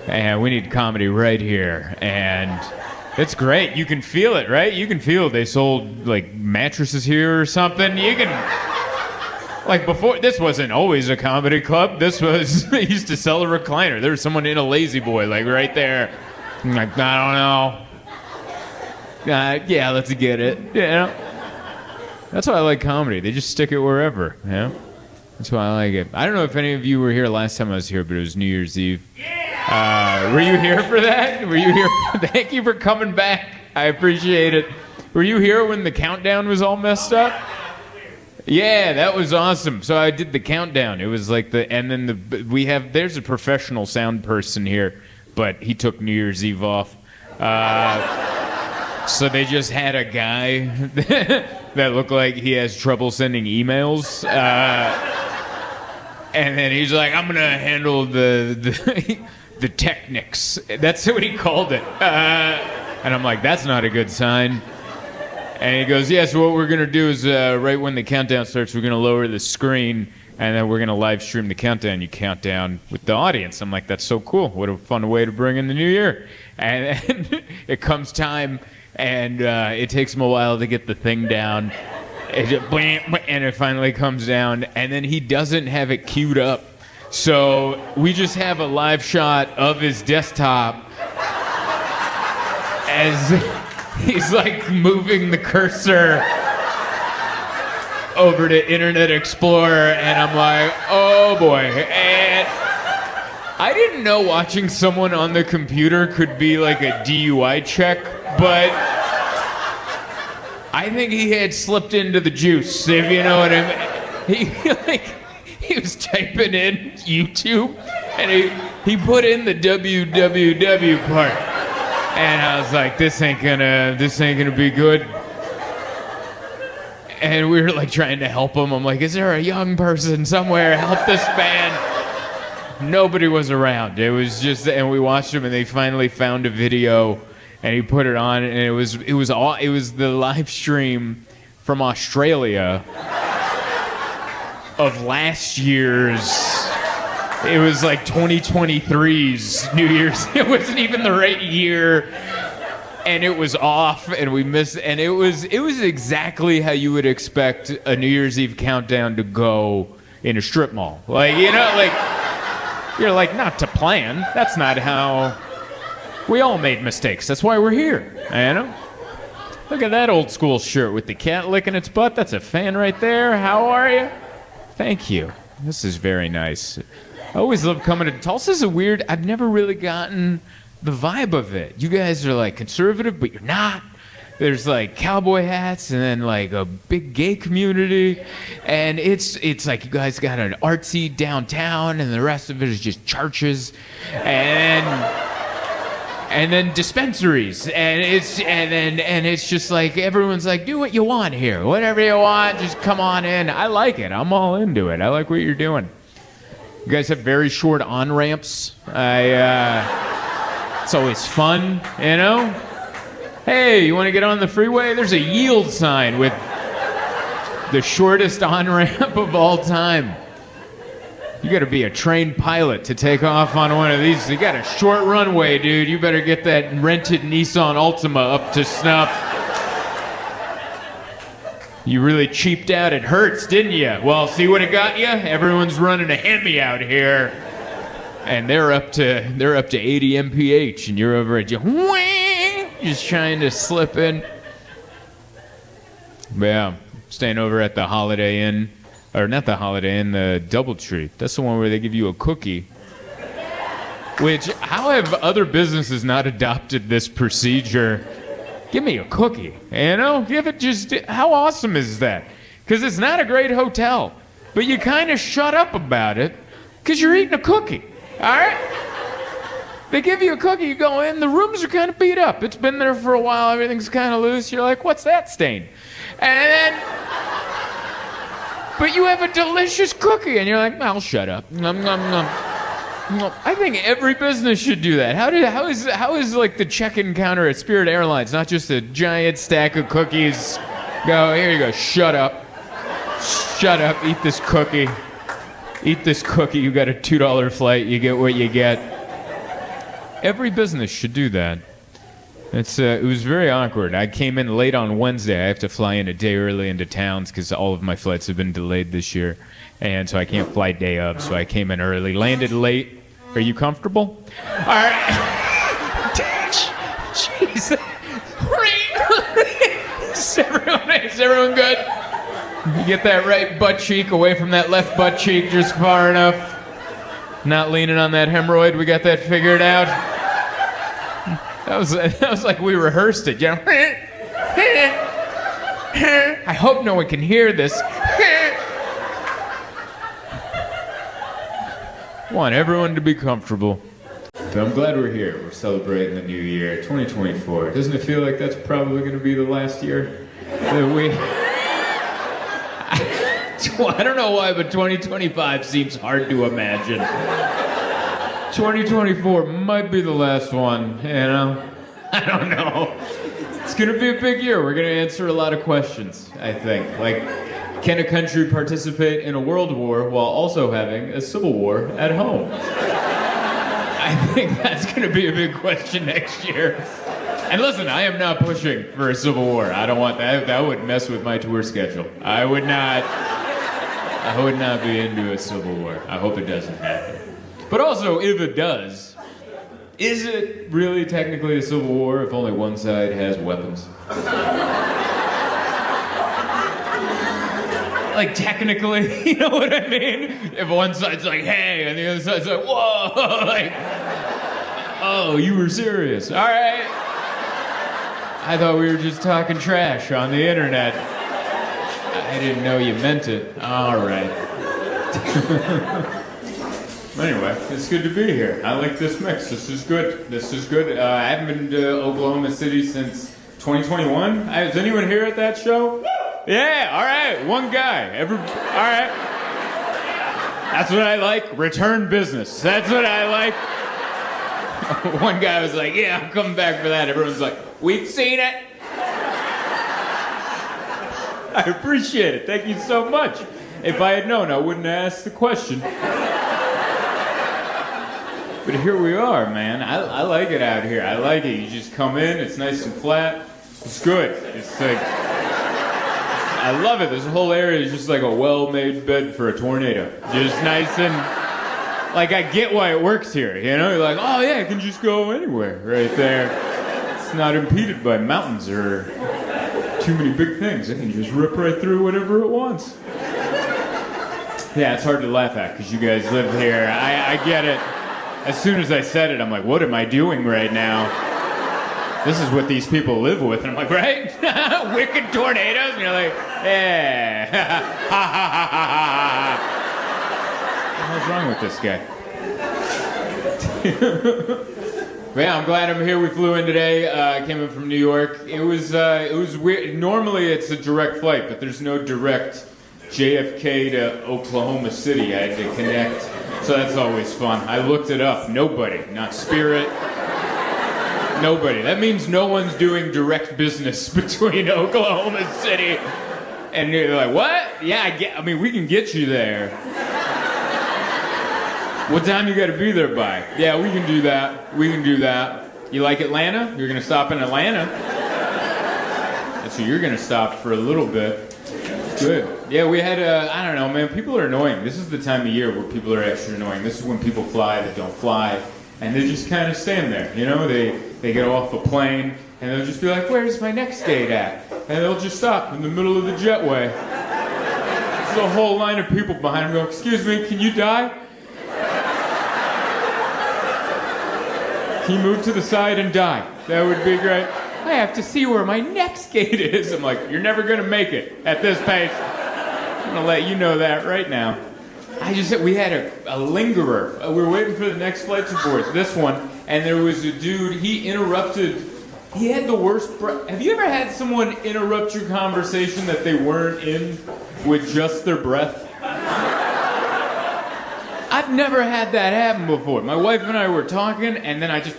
and we need comedy right here. And it's great. You can feel it, right? You can feel they sold like mattresses here or something. You can, like before, this wasn't always a comedy club. This was, they used to sell a recliner. There was someone in a Lazy Boy, like right there. I'm like, I don't know. Yeah, let's get it. You know? That's why I like comedy. They just stick it wherever, you know? That's why I like it. I don't know if any of you were here last time I was here, but it was New Year's Eve. Were you here for that? Were you here? Thank you for coming back. I appreciate it. Were you here when the countdown was all messed up? Yeah, that was awesome. So I did the countdown. It was like there's a professional sound person here, but he took New Year's Eve off. So they just had a guy that looked like he has trouble sending emails. And then he's like, "I'm going to handle the technics." That's what he called it. And I'm like, that's not a good sign. And he goes, "Yeah, so what we're going to do is right when the countdown starts, we're going to lower the screen, and then we're going to live stream the countdown. You count down with the audience." I'm like, that's so cool. What a fun way to bring in the new year. And then it comes time, and it takes him a while to get the thing down. And it finally comes down, and then he doesn't have it queued up. So we just have a live shot of his desktop as he's like moving the cursor over to Internet Explorer, and I'm like, oh boy. And I didn't know watching someone on the computer could be like a DUI check, but I think he had slipped into the juice, if you know what I mean. He was typing in YouTube, and he put in the www part, and I was like, this ain't gonna be good. And we were like trying to help him. I'm like, is there a young person somewhere? Help this man. Nobody was around. It was just, and we watched him, and they finally found a video. And he put it on, and it was the live stream from Australia of last year's. It was like 2023's New Year's. It wasn't even the right year, and it was off, and we missed. And it was exactly how you would expect a New Year's Eve countdown to go in a strip mall. Like, you know, like you're like, not to plan. That's not how. We all made mistakes. That's why we're here, you know? Look at that old school shirt with the cat licking its butt. That's a fan right there. How are you? Thank you. This is very nice. I always love coming to Tulsa's a weird. I've never really gotten the vibe of it. You guys are like conservative, but you're not. There's like cowboy hats and then like a big gay community. And it's like you guys got an artsy downtown and the rest of it is just churches and then dispensaries. And it's just like everyone's like, do what you want here. Whatever you want, just come on in. I like it. I'm all into it. I like what you're doing. You guys have very short on-ramps. It's always fun, you know? Hey, you want to get on the freeway? There's a yield sign with the shortest on-ramp of all time. You got to be a trained pilot to take off on one of these. You got a short runway, dude. You better get that rented Nissan Altima up to snuff. You really cheaped out at Hertz, didn't you? Well, see what it got you? Everyone's running a Hemi out here. And they're up to 80 mph, and you're over at just trying to slip in. But yeah, staying over at the Holiday Inn, or not the Holiday Inn, the Doubletree. That's the one where they give you a cookie. Which, how have other businesses not adopted this procedure? Give me a cookie, you know? Give it just, how awesome is that? Because it's not a great hotel, but you kind of shut up about it because you're eating a cookie, all right? They give you a cookie, you go in, the rooms are kind of beat up. It's been there for a while, everything's kind of loose. You're like, what's that stain? And then, but you have a delicious cookie, and you're like, well, shut up. Nom, nom, nom. I think every business should do that. How is like the check-in counter at Spirit Airlines not just a giant stack of cookies? Go, here you go, shut up. Shut up, eat this cookie. Eat this cookie, you got a $2 flight, you get what you get. Every business should do that. It was very awkward. I came in late on Wednesday. I have to fly in a day early into towns because all of my flights have been delayed this year. And so I can't fly day of, so I came in early. Landed late. Are you comfortable? All right. Jeez. Is everyone good? You get that right butt cheek away from that left butt cheek just far enough. Not leaning on that hemorrhoid. We got that figured out. That was like we rehearsed it, you know? I hope no one can hear this. Want everyone to be comfortable. But I'm glad we're here. We're celebrating the new year, 2024. Doesn't it feel like that's probably going to be the last year that we... I don't know why, but 2025 seems hard to imagine. 2024 might be the last one, you know? I don't know. It's going to be a big year. We're going to answer a lot of questions, I think. Like, can a country participate in a world war while also having a civil war at home? I think that's going to be a big question next year. And listen, I am not pushing for a civil war. I don't want that. That would mess with my tour schedule. I would not be into a civil war. I hope it doesn't happen. But also, if it does, is it really technically a civil war if only one side has weapons? Like, technically, you know what I mean? If one side's like, hey, and the other side's like, whoa, like, oh, you were serious. All right. I thought we were just talking trash on the internet. I didn't know you meant it. All right. Anyway, it's good to be here. I like this mix. This is good. I haven't been to Oklahoma City since 2021. Is anyone here at that show? Yeah, all right. One guy. All right. That's what I like. Return business. That's what I like. One guy was like, yeah, I'm coming back for that. Everyone's like, we've seen it. I appreciate it. Thank you so much. If I had known, I wouldn't have asked the question. But here we are, man. I like it out here. I like it. You just come in. It's nice and flat. It's good. It's like... I love it. This whole area is just like a well-made bed for a tornado. Just nice and... Like, I get why it works here, you know? You're like, oh, yeah, it can just go anywhere right there. It's not impeded by mountains or too many big things. It can just rip right through whatever it wants. Yeah, it's hard to laugh at because you guys live here. I get it. as soon as I said it, I'm like, what am I doing right now? This is what these people live with. And I'm like, right? Wicked tornadoes? And you're like, yeah. Ha ha ha ha ha. What's wrong with this guy? But yeah, I'm glad I'm here. We flew in today. I came in from New York. It was weird. Normally it's a direct flight, but there's no direct JFK to Oklahoma City. I had to connect, so that's always fun. I looked it up. Nobody, not Spirit. Nobody. That means no one's doing direct business between Oklahoma City and you're like, what? Yeah, I mean, we can get you there. What time you got to be there by? Yeah, we can do that. We can do that. You like Atlanta? You're going to stop in Atlanta. And so you're going to stop for a little bit. Good. Yeah, we had, I don't know, man, people are annoying. This is the time of year where people are extra annoying. This is when people fly that don't fly. And they just kind of stand there, you know? They get off a plane, and they'll just be like, where's my next gate at? And they'll just stop in the middle of the jetway. There's a whole line of people behind them going, excuse me, can you die? Can you move to the side and die? That would be great. I have to see where my next gate is. I'm like, you're never going to make it at this pace. I'm going to let you know that right now. We had a lingerer. We were waiting for the next flight to board, this one, and there was a dude, he had the worst breath. Have you ever had someone interrupt your conversation that they weren't in with just their breath? I've never had that happen before. My wife and I were talking, and then I just,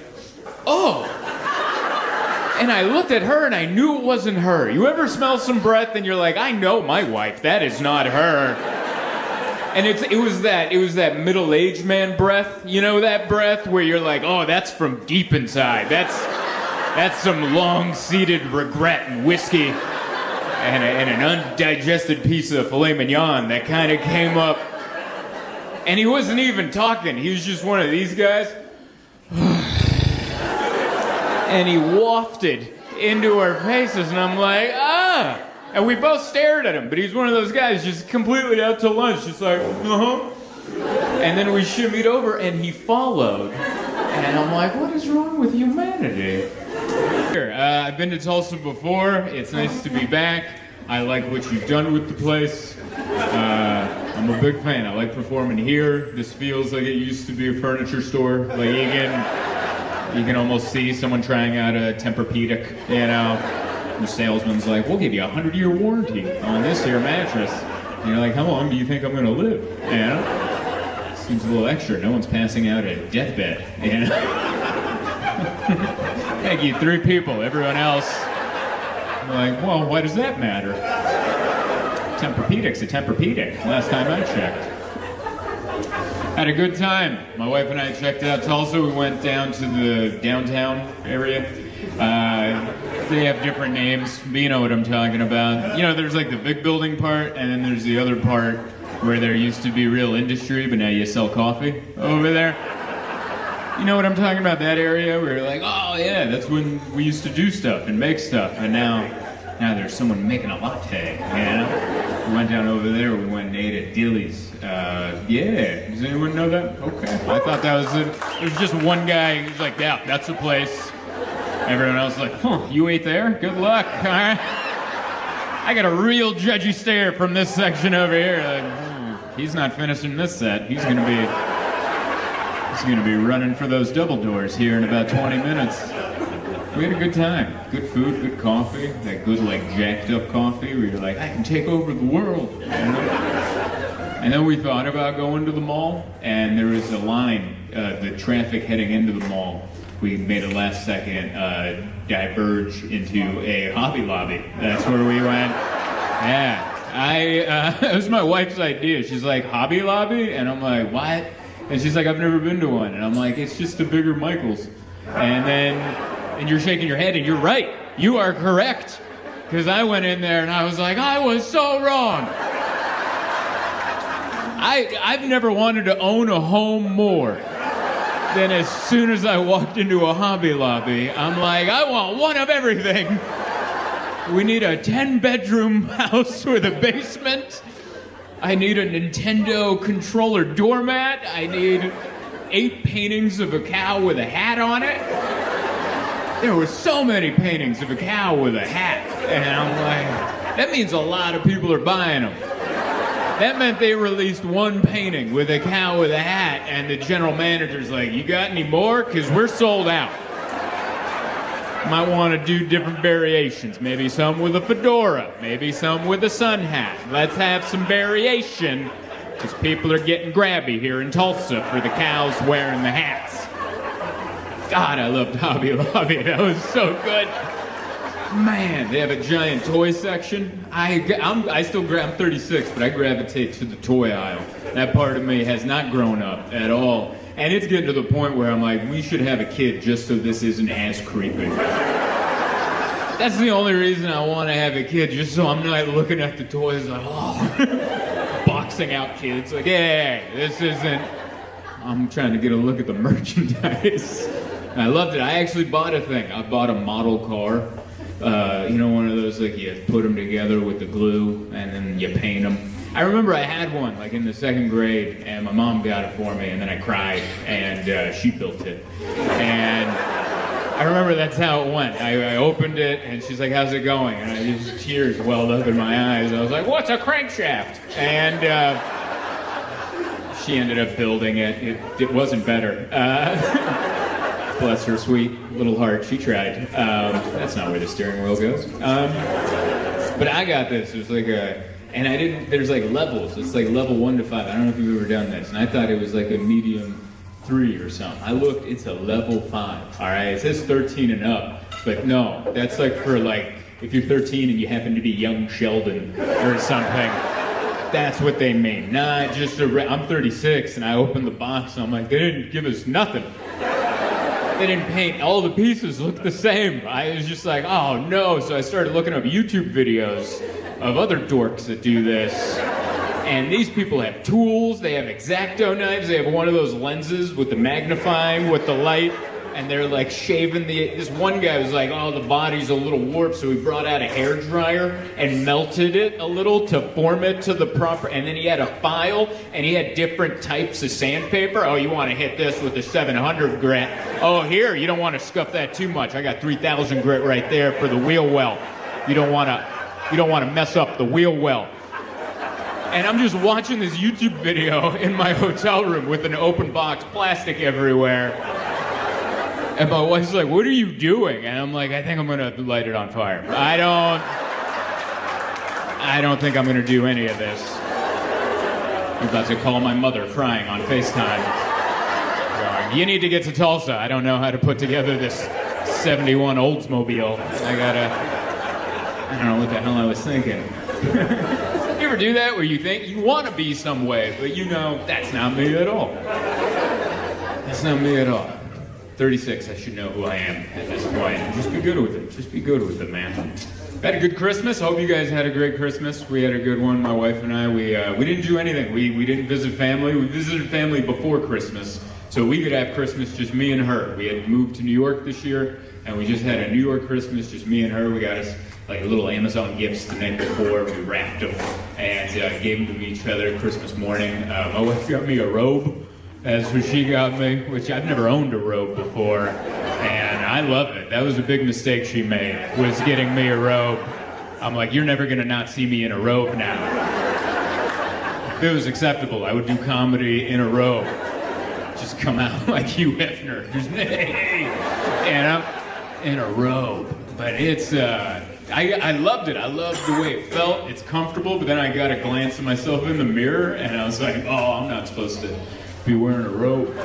and I looked at her, and I knew it wasn't her. You ever smell some breath, and you're like, I know my wife, that is not her. And it was that middle-aged man breath. You know that breath where you're like, oh, that's from deep inside. That's some long-seated regret and whiskey and an undigested piece of filet mignon that kind of came up. And he wasn't even talking. He was just one of these guys. And he wafted into our faces, and I'm like, ah! And we both stared at him, but he's one of those guys just completely out to lunch, just like, uh-huh. And then we shimmied over, and he followed. And I'm like, what is wrong with humanity? I've been to Tulsa before. It's nice to be back. I like what you've done with the place. I'm a big fan. I like performing here. This feels like it used to be a furniture store. Like you can almost see someone trying out a Tempur-Pedic, you know. The salesman's like, we'll give you a 100-year warranty on this here mattress. And you're like, how long do you think I'm going to live? You know? Seems a little extra. No one's passing out a deathbed, you know? Thank you, 3 people. Everyone else, I'm like, well, why does that matter? Tempur-Pedic's a Tempur-Pedic, last time I checked. Had a good time. My wife and I checked out Tulsa. We went down to the downtown area. They have different names, but you know what I'm talking about. You know, there's like the big building part, and then there's the other part where there used to be real industry, but now you sell coffee over there. You know what I'm talking about, that area where you're like, oh yeah, that's when we used to do stuff and make stuff, and now there's someone making a latte, you know? We went down over there, we went and ate at Dilly's. Yeah, does anyone know that? Okay, I thought that was it. There's just one guy, he's like, yeah, that's a place. Everyone else is like, huh, you ate there? Good luck, all right? I got a real judgy stare from this section over here. Like, he's not finishing this set. He's gonna be running for those double doors here in about 20 minutes. We had a good time. Good food, good coffee. That good, like, jacked up coffee where you're like, I can take over the world. You know? And then we thought about going to the mall, and there was a line, the traffic heading into the mall. We made a last second diverge into a Hobby Lobby. That's where we went. Yeah. It was my wife's idea. She's like, Hobby Lobby? And I'm like, what? And she's like, I've never been to one. And I'm like, it's just a bigger Michael's. And you're shaking your head, and you're right. You are correct. Because I went in there, and I was like, I was so wrong. I've never wanted to own a home more than as soon as I walked into a Hobby Lobby. I'm like, I want one of everything. We need a 10-bedroom house with a basement. I need a Nintendo controller doormat. I need 8 paintings of a cow with a hat on it. There were so many paintings of a cow with a hat. And I'm like, that means a lot of people are buying them. That meant they released one painting with a cow with a hat, and the general manager's like, you got any more? Because we're sold out. Might want to do different variations. Maybe some with a fedora. Maybe some with a sun hat. Let's have some variation, because people are getting grabby here in Tulsa for the cows wearing the hats. God, I loved Hobby Lobby. That was so good. Man, they have a giant toy section. I'm 36, but I gravitate to the toy aisle. That part of me has not grown up at all. And it's getting to the point where I'm like, we should have a kid just so this isn't as creepy. That's the only reason I want to have a kid, just so I'm not looking at the toys like, oh, boxing out kids. Like, hey, this isn't... I'm trying to get a look at the merchandise. I loved it. I actually bought a thing. I bought a model car. One of those, like, you put them together with the glue and then you paint them. I remember I had one, like, in the 2nd grade, and my mom got it for me, and then I cried, and she built it. And I remember that's how it went. I opened it, and she's like, how's it going? And just tears welled up in my eyes. I was like, what's a crankshaft? And she ended up building it. It wasn't better. Bless her sweet little heart, she tried. That's not where the steering wheel goes. But I got this. It was like there's like levels. It's like level 1 to 5. I don't know if you've ever done this. And I thought it was like a medium 3 or something. I looked, it's a level 5. All right, it says 13 and up. But no, that's like for like, if you're 13 and you happen to be young Sheldon or something. That's what they mean. Not just I'm 36 and I opened the box and I'm like, they didn't give us nothing. They didn't paint. All the pieces look the same. I was just like, oh no. So I started looking up YouTube videos of other dorks that do this. And these people have tools. They have X-Acto knives. They have one of those lenses with the magnifying, with the light. And they're like shaving this one guy was like, oh, the body's a little warped. So he brought out a hairdryer and melted it a little to form it to the proper, and then he had a file and he had different types of sandpaper. Oh, you want to hit this with a 700 grit. Oh, here, you don't want to scuff that too much. I got 3000 grit right there for the wheel well. You don't want to mess up the wheel well. And I'm just watching this YouTube video in my hotel room with an open box, plastic everywhere. And my wife's like, what are you doing? And I'm like, I think I'm gonna light it on fire. I don't think I'm gonna do any of this. I'm about to call my mother crying on FaceTime. Going, you need to get to Tulsa. I don't know how to put together this 71 Oldsmobile. I don't know what the hell I was thinking. You ever do that where you think you want to be some way, but you know, that's not me at all. That's not me at all. 36, I should know who I am at this point. Just be good with it. Just be good with it, man. Had a good Christmas. Hope you guys had a great Christmas. We had a good one, my wife and I. We didn't do anything. We didn't visit family. We visited family before Christmas, so we could have Christmas just me and her. We had moved to New York this year, and we just had a New York Christmas, just me and her. We got us like little Amazon gifts the night before. We wrapped them and gave them to each other Christmas morning. My wife got me a robe. That's what she got me, which I've never owned a robe before, and I love it. That was a big mistake she made, was getting me a robe. I'm like, you're never gonna not see me in a robe now. If it was acceptable, I would do comedy in a robe. Just come out like Hugh Hefner, just hey, and I'm in a robe. But it's, I loved it. I loved the way it felt. It's comfortable, but then I got a glance at myself in the mirror, and I was like, oh, I'm not supposed to be wearing a robe.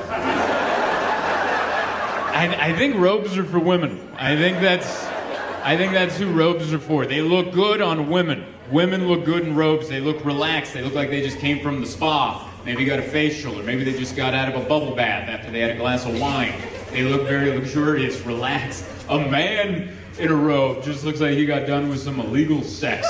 I think robes are for women. I think that's who robes are for. They look good on women. Women look good in robes. They look relaxed. They look like they just came from the spa. Maybe got a facial, or maybe they just got out of a bubble bath after they had a glass of wine. They look very luxurious, relaxed. A man in a robe just looks like he got done with some illegal sex.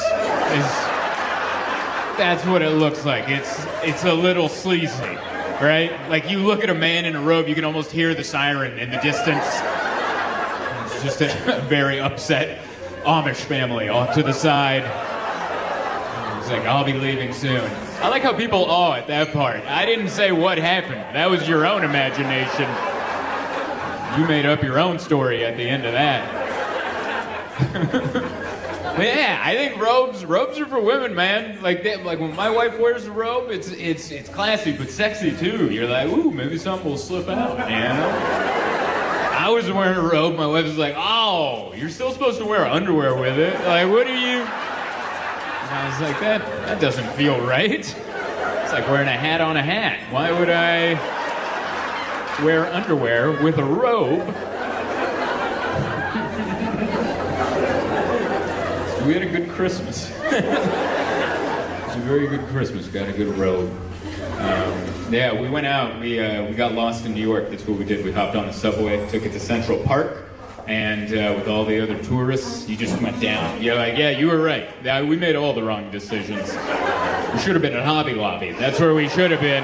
That's what it looks like. It's a little sleazy. Right? Like, you look at a man in a robe, you can almost hear the siren in the distance. It's just a very upset Amish family off to the side. He's like, I'll be leaving soon. I like how people awe at that part. I didn't say what happened. That was your own imagination. You made up your own story at the end of that. But yeah, I think robes are for women, man. Like when my wife wears a robe, it's classy but sexy too. You're like, ooh, maybe something will slip out, you know? I was wearing a robe, my wife was like, oh, you're still supposed to wear underwear with it. Like, what are you? And I was like, that doesn't feel right. It's like wearing a hat on a hat. Why would I wear underwear with a robe? We had a good Christmas. It was a very good Christmas. Got a good robe. Yeah, we went out. We got lost in New York. That's what we did. We hopped on a subway, took it to Central Park, and with all the other tourists, you just went down. You're like, yeah, you were right. Yeah, we made all the wrong decisions. We should have been at Hobby Lobby. That's where we should have been.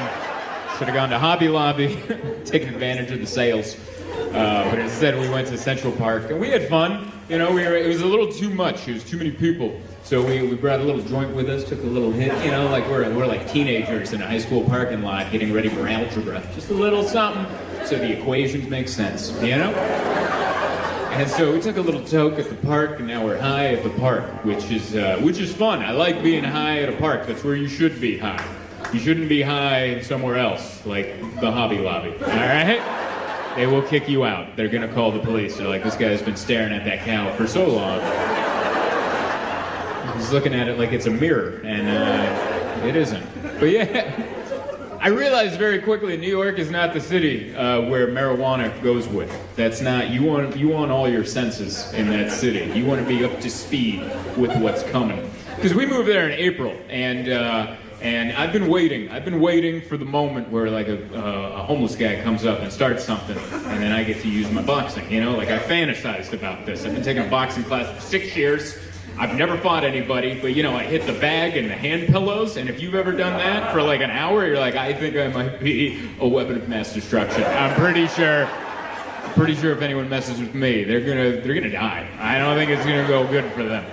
Should have gone to Hobby Lobby, taken advantage of the sales. But instead, we went to Central Park, and we had fun. You know, it was a little too much. It was too many people. So we brought a little joint with us, took a little hit. You know, like we're like teenagers in a high school parking lot getting ready for algebra. Just a little something so the equations make sense, you know? And so we took a little toke at the park, and now we're high at the park, which is fun. I like being high at a park. That's where you should be high. You shouldn't be high somewhere else, like the Hobby Lobby, all right? They will kick you out. They're gonna call the police. They're like, this guy's been staring at that cow for so long. He's looking at it like it's a mirror, and it isn't. But yeah, I realized very quickly New York is not the city where marijuana goes with. That's not, you want all your senses in that city. You want to be up to speed with what's coming. Because we moved there in April, and I've been waiting for the moment where like a homeless guy comes up and starts something, and then I get to use my boxing, you know? Like I fantasized about this. I've been taking a boxing class for 6 years. I've never fought anybody, but you know, I hit the bag and the hand pillows, and if you've ever done that for like an hour, you're like, I think I might be a weapon of mass destruction. I'm pretty sure if anyone messes with me, they're gonna die. I don't think it's gonna go good for them.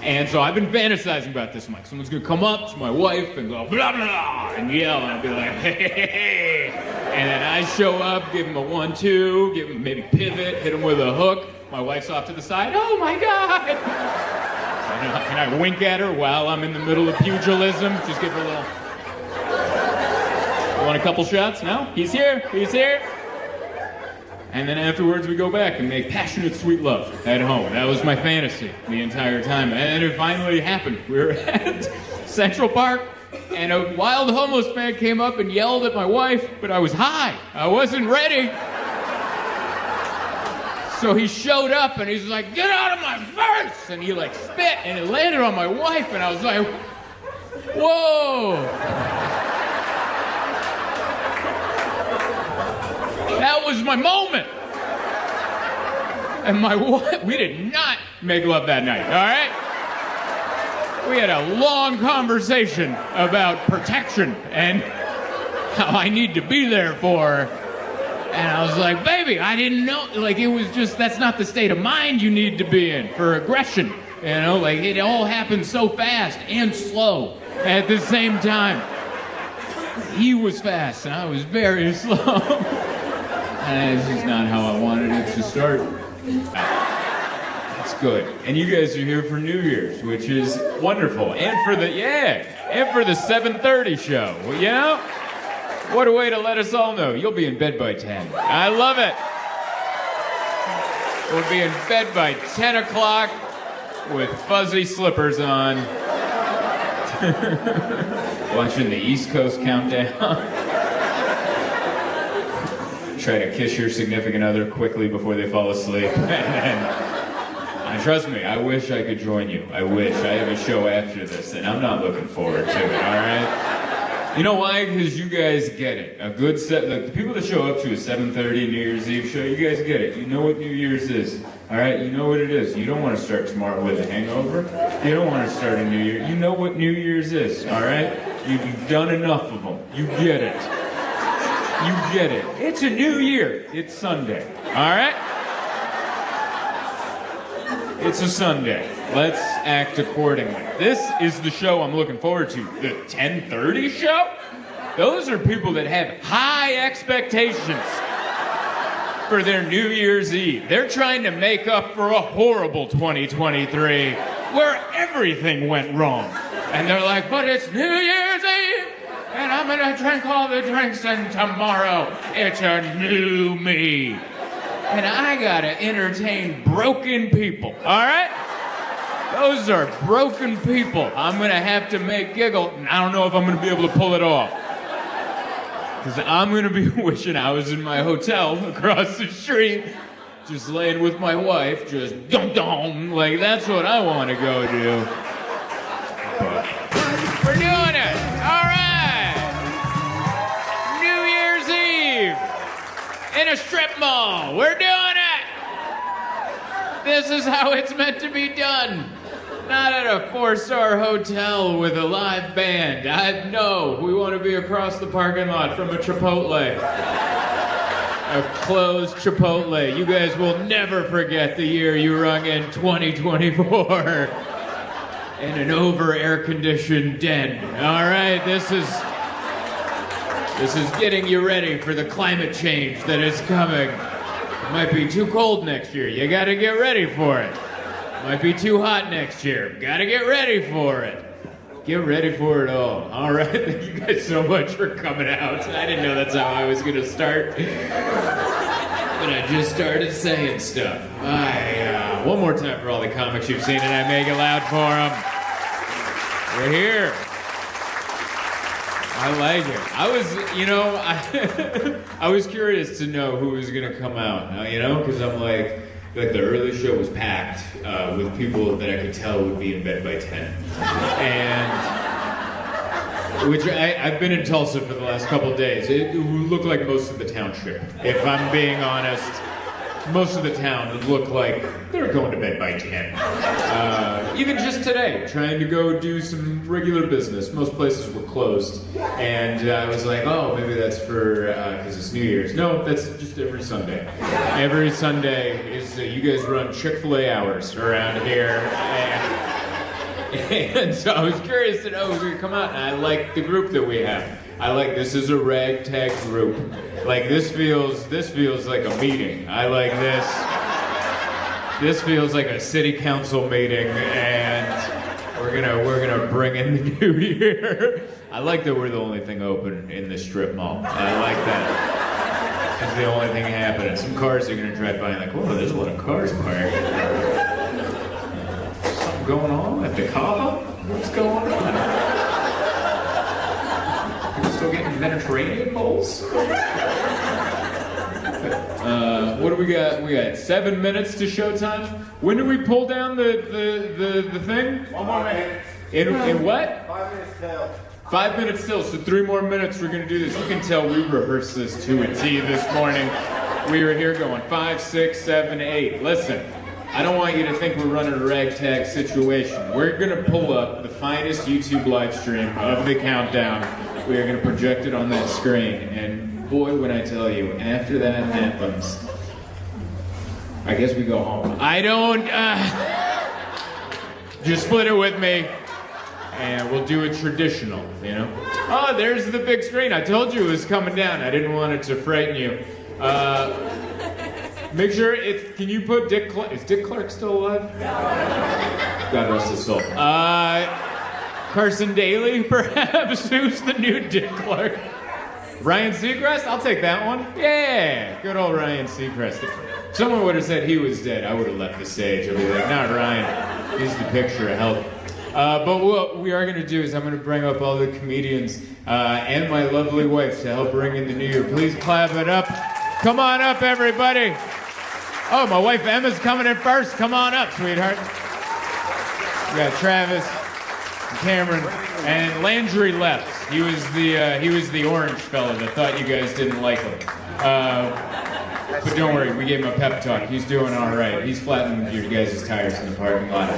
And so I've been fantasizing about this. I'm like, someone's gonna come up to my wife and go, blah, blah, blah, and yell, and I'll be like, hey, hey, hey. And then I show up, give him a 1-2, give him maybe pivot, hit him with a hook. My wife's off to the side, oh my God. And I wink at her while I'm in the middle of pugilism. Just give her a little. You want a couple shots? No? He's here. And then afterwards we go back and make passionate sweet love at home. That was my fantasy the entire time. And it finally happened. We were at Central Park, and a wild homeless man came up and yelled at my wife, but I was high. I wasn't ready. So he showed up and he's like, get out of my face! And he like spit and it landed on my wife, and I was like, whoa! That was my moment. And my wife, we did not make love that night, all right? We had a long conversation about protection and how I need to be there for her. And I was like, baby, I didn't know, like it was just, that's not the state of mind you need to be in for aggression. You know, like it all happened so fast and slow at the same time. He was fast and I was very slow. And it's just not how I wanted it to start. It's good. And you guys are here for New Year's, which is wonderful. And for the 7:30 show, you know? What a way to let us all know. You'll be in bed by 10. I love it. We'll be in bed by 10 o'clock with fuzzy slippers on. Watching the East Coast countdown. Try to kiss your significant other quickly before they fall asleep. And trust me, I wish I could join you. I wish. I have a show after this, and I'm not looking forward to it, all right? You know why? Because you guys get it. A good set, like the people that show up to a 7:30 New Year's Eve show, you guys get it. You know what New Year's is. All right? You know what it is. You don't want to start tomorrow with a hangover. You don't want to start a New Year. You know what New Year's is. All right? You've done enough of them. You get it. You get it. It's a new year. It's Sunday. All right? It's a Sunday. Let's act accordingly. This is the show I'm looking forward to. The 10:30 show? Those are people that have high expectations for their New Year's Eve. They're trying to make up for a horrible 2023 where everything went wrong. And they're like, but it's New Year's Eve, and I'm gonna drink all the drinks, and tomorrow it's a new me. And I gotta entertain broken people, all right? Those are broken people. I'm gonna have to make giggle, and I don't know if I'm gonna be able to pull it off. Because I'm gonna be wishing I was in my hotel across the street, just laying with my wife, just dum-dum, like that's what I wanna go do. But we're doing it, all right. New Year's Eve in a strip mall, we're doing it. This is how it's meant to be done. Not at a 4-star hotel with a live band. No, we want to be across the parking lot from a Chipotle. A closed Chipotle. You guys will never forget the year you rung in 2024 in an over-air-conditioned den. All right, this is getting you ready for the climate change that is coming. It might be too cold next year. You got to get ready for it. Might be too hot next year. Gotta get ready for it. Get ready for it all. All right, thank you guys so much for coming out. I didn't know that's how I was gonna start. But I just started saying stuff. One more time for all the comics you've seen, and I make it loud for them. We're here. I like it. I was curious to know who was gonna come out, because I'm like the early show was packed with people that I could tell would be in bed by 10. And, which I've been in Tulsa for the last couple of days. It looked like most of the township. If I'm being honest, most of the town would look like they're going to bed by 10. Even just today, trying to go do some regular business. Most places were closed. And I was like, oh, maybe that's for, because it's New Year's. No, that's just every Sunday. Every Sunday is, you guys run Chick-fil-A hours around here. And so I was curious to know who's going to come out. And I like the group that we have. This is a ragtag group. Like this feels like a meeting. I like this. This feels like a city council meeting, and we're gonna bring in the new year. I like that we're the only thing open in the strip mall. I like that. It's the only thing happening. Some cars are gonna drive by and like, whoa, there's a lot of cars parked. Something going on at the Cava? What's going on? Still getting Mediterranean bowls? What do we got? We got 7 minutes to showtime. When do we pull down the thing? 1 more minute. In what? 5 minutes till. 5 minutes still, so 3 more minutes we're gonna do this. You can tell we rehearsed this to a T this morning. We were here going 5, 6, 7, 8. Listen, I don't want you to think we're running a ragtag situation. We're gonna pull up the finest YouTube live stream of the countdown. We are gonna project it on that screen, and boy, when I tell you, after that happens, I guess we go home. I don't, just split it with me, and we'll do it traditional, Oh, there's the big screen. I told you it was coming down. I didn't want it to frighten you. Make sure can you put Dick Clark, is Dick Clark still alive? God rest his soul. Carson Daly, perhaps? Who's the new Dick Clark? Ryan Seacrest? I'll take that one. Yeah, good old Ryan Seacrest. If someone would have said he was dead, I would have left the stage. I'd be like, not Ryan. He's the picture of health. But what we are going to do is I'm going to bring up all the comedians and my lovely wife to help bring in the new year. Please clap it up. Come on up, everybody. Oh, my wife Emma's coming in first. Come on up, sweetheart. We got Travis, Cameron, and Landry left. He was the orange fella that thought you guys didn't like him. But don't worry, we gave him a pep talk. He's doing all right. He's flattening your guys' tires in the parking lot.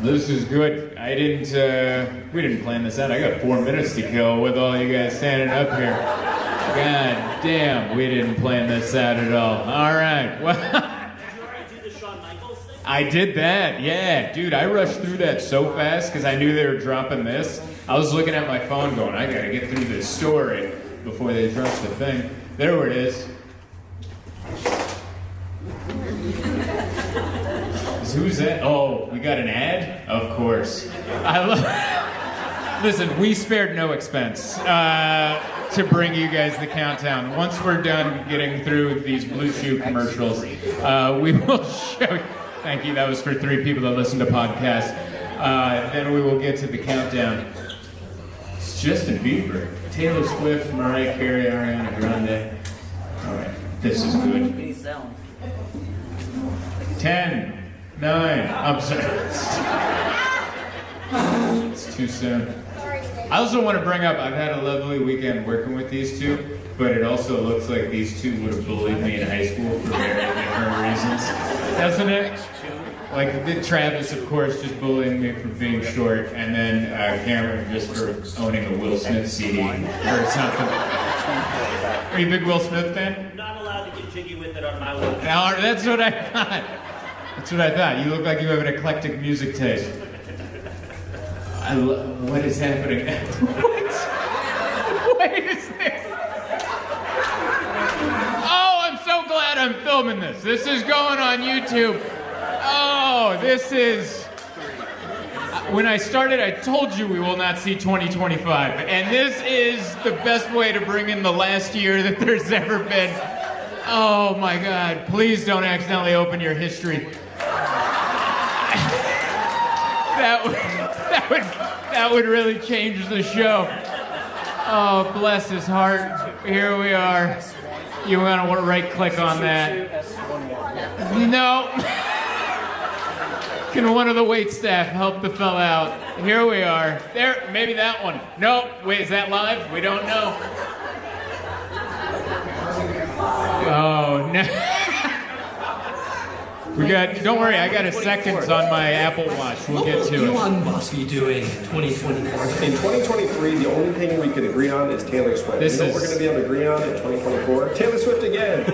This is good. We didn't plan this out. I got 4 minutes to kill with all you guys standing up here. God damn, we didn't plan this out at all. All right, well. I did that, yeah. Dude, I rushed through that so fast because I knew they were dropping this. I was looking at my phone going, I gotta get through this story before they drop the thing. There it is. Who's that? Oh, we got an ad? Of course. Listen, we spared no expense to bring you guys the countdown. Once we're done getting through these Blue Chew commercials, we will show you. Thank you, that was for 3 people that listen to podcasts. Then we will get to the countdown. It's Justin Bieber, Taylor Swift, Mariah Carey, Ariana Grande. All right, this is good. 10, 9, I'm sorry. It's too soon. I also want to bring up, I've had a lovely weekend working with these two, but it also looks like these two would have bullied me in high school for very different reasons. Doesn't it? Like Travis, of course, just bullying me for being short, and then Cameron just for owning a Will Smith CD or something. Are you a big Will Smith fan? Not allowed to get jiggy with it on my watch. That's what I thought. That's what I thought. You look like you have an eclectic music taste. What is happening? What is this? Oh, I'm so glad I'm filming this. This is going on YouTube. Oh, this is... When I started, I told you we will not see 2025. And this is the best way to bring in the last year that there's ever been. Oh my God, please don't accidentally open your history. That would really change the show. Oh, bless his heart. Here we are. You want to right-click on that? No. Can one of the wait staff help the fella out? Here we are. There, maybe that one. No, wait, is that live? We don't know. Oh, no. Don't worry, I got a seconds on my Apple Watch. We'll get to it. Elon Musk you doing 2024? In 2023, the only thing we could agree on is Taylor Swift. You know what we're going to be able to agree on in 2024? Taylor Swift again.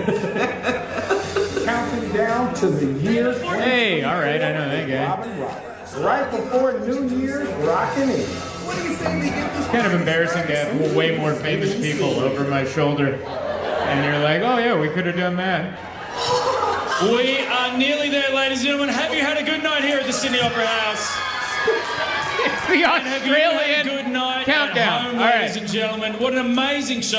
Counting down to the year. Hey, all right, I know that guy. Right before New Year's, rocking in. It's kind of embarrassing to have way more famous people over my shoulder. And you're like, oh yeah, we could have done that. We are nearly there, ladies and gentlemen. Have you had a good night here at the Sydney Opera House? It's the Australian Good night countdown. at home, All right. ladies and gentlemen. What an amazing show.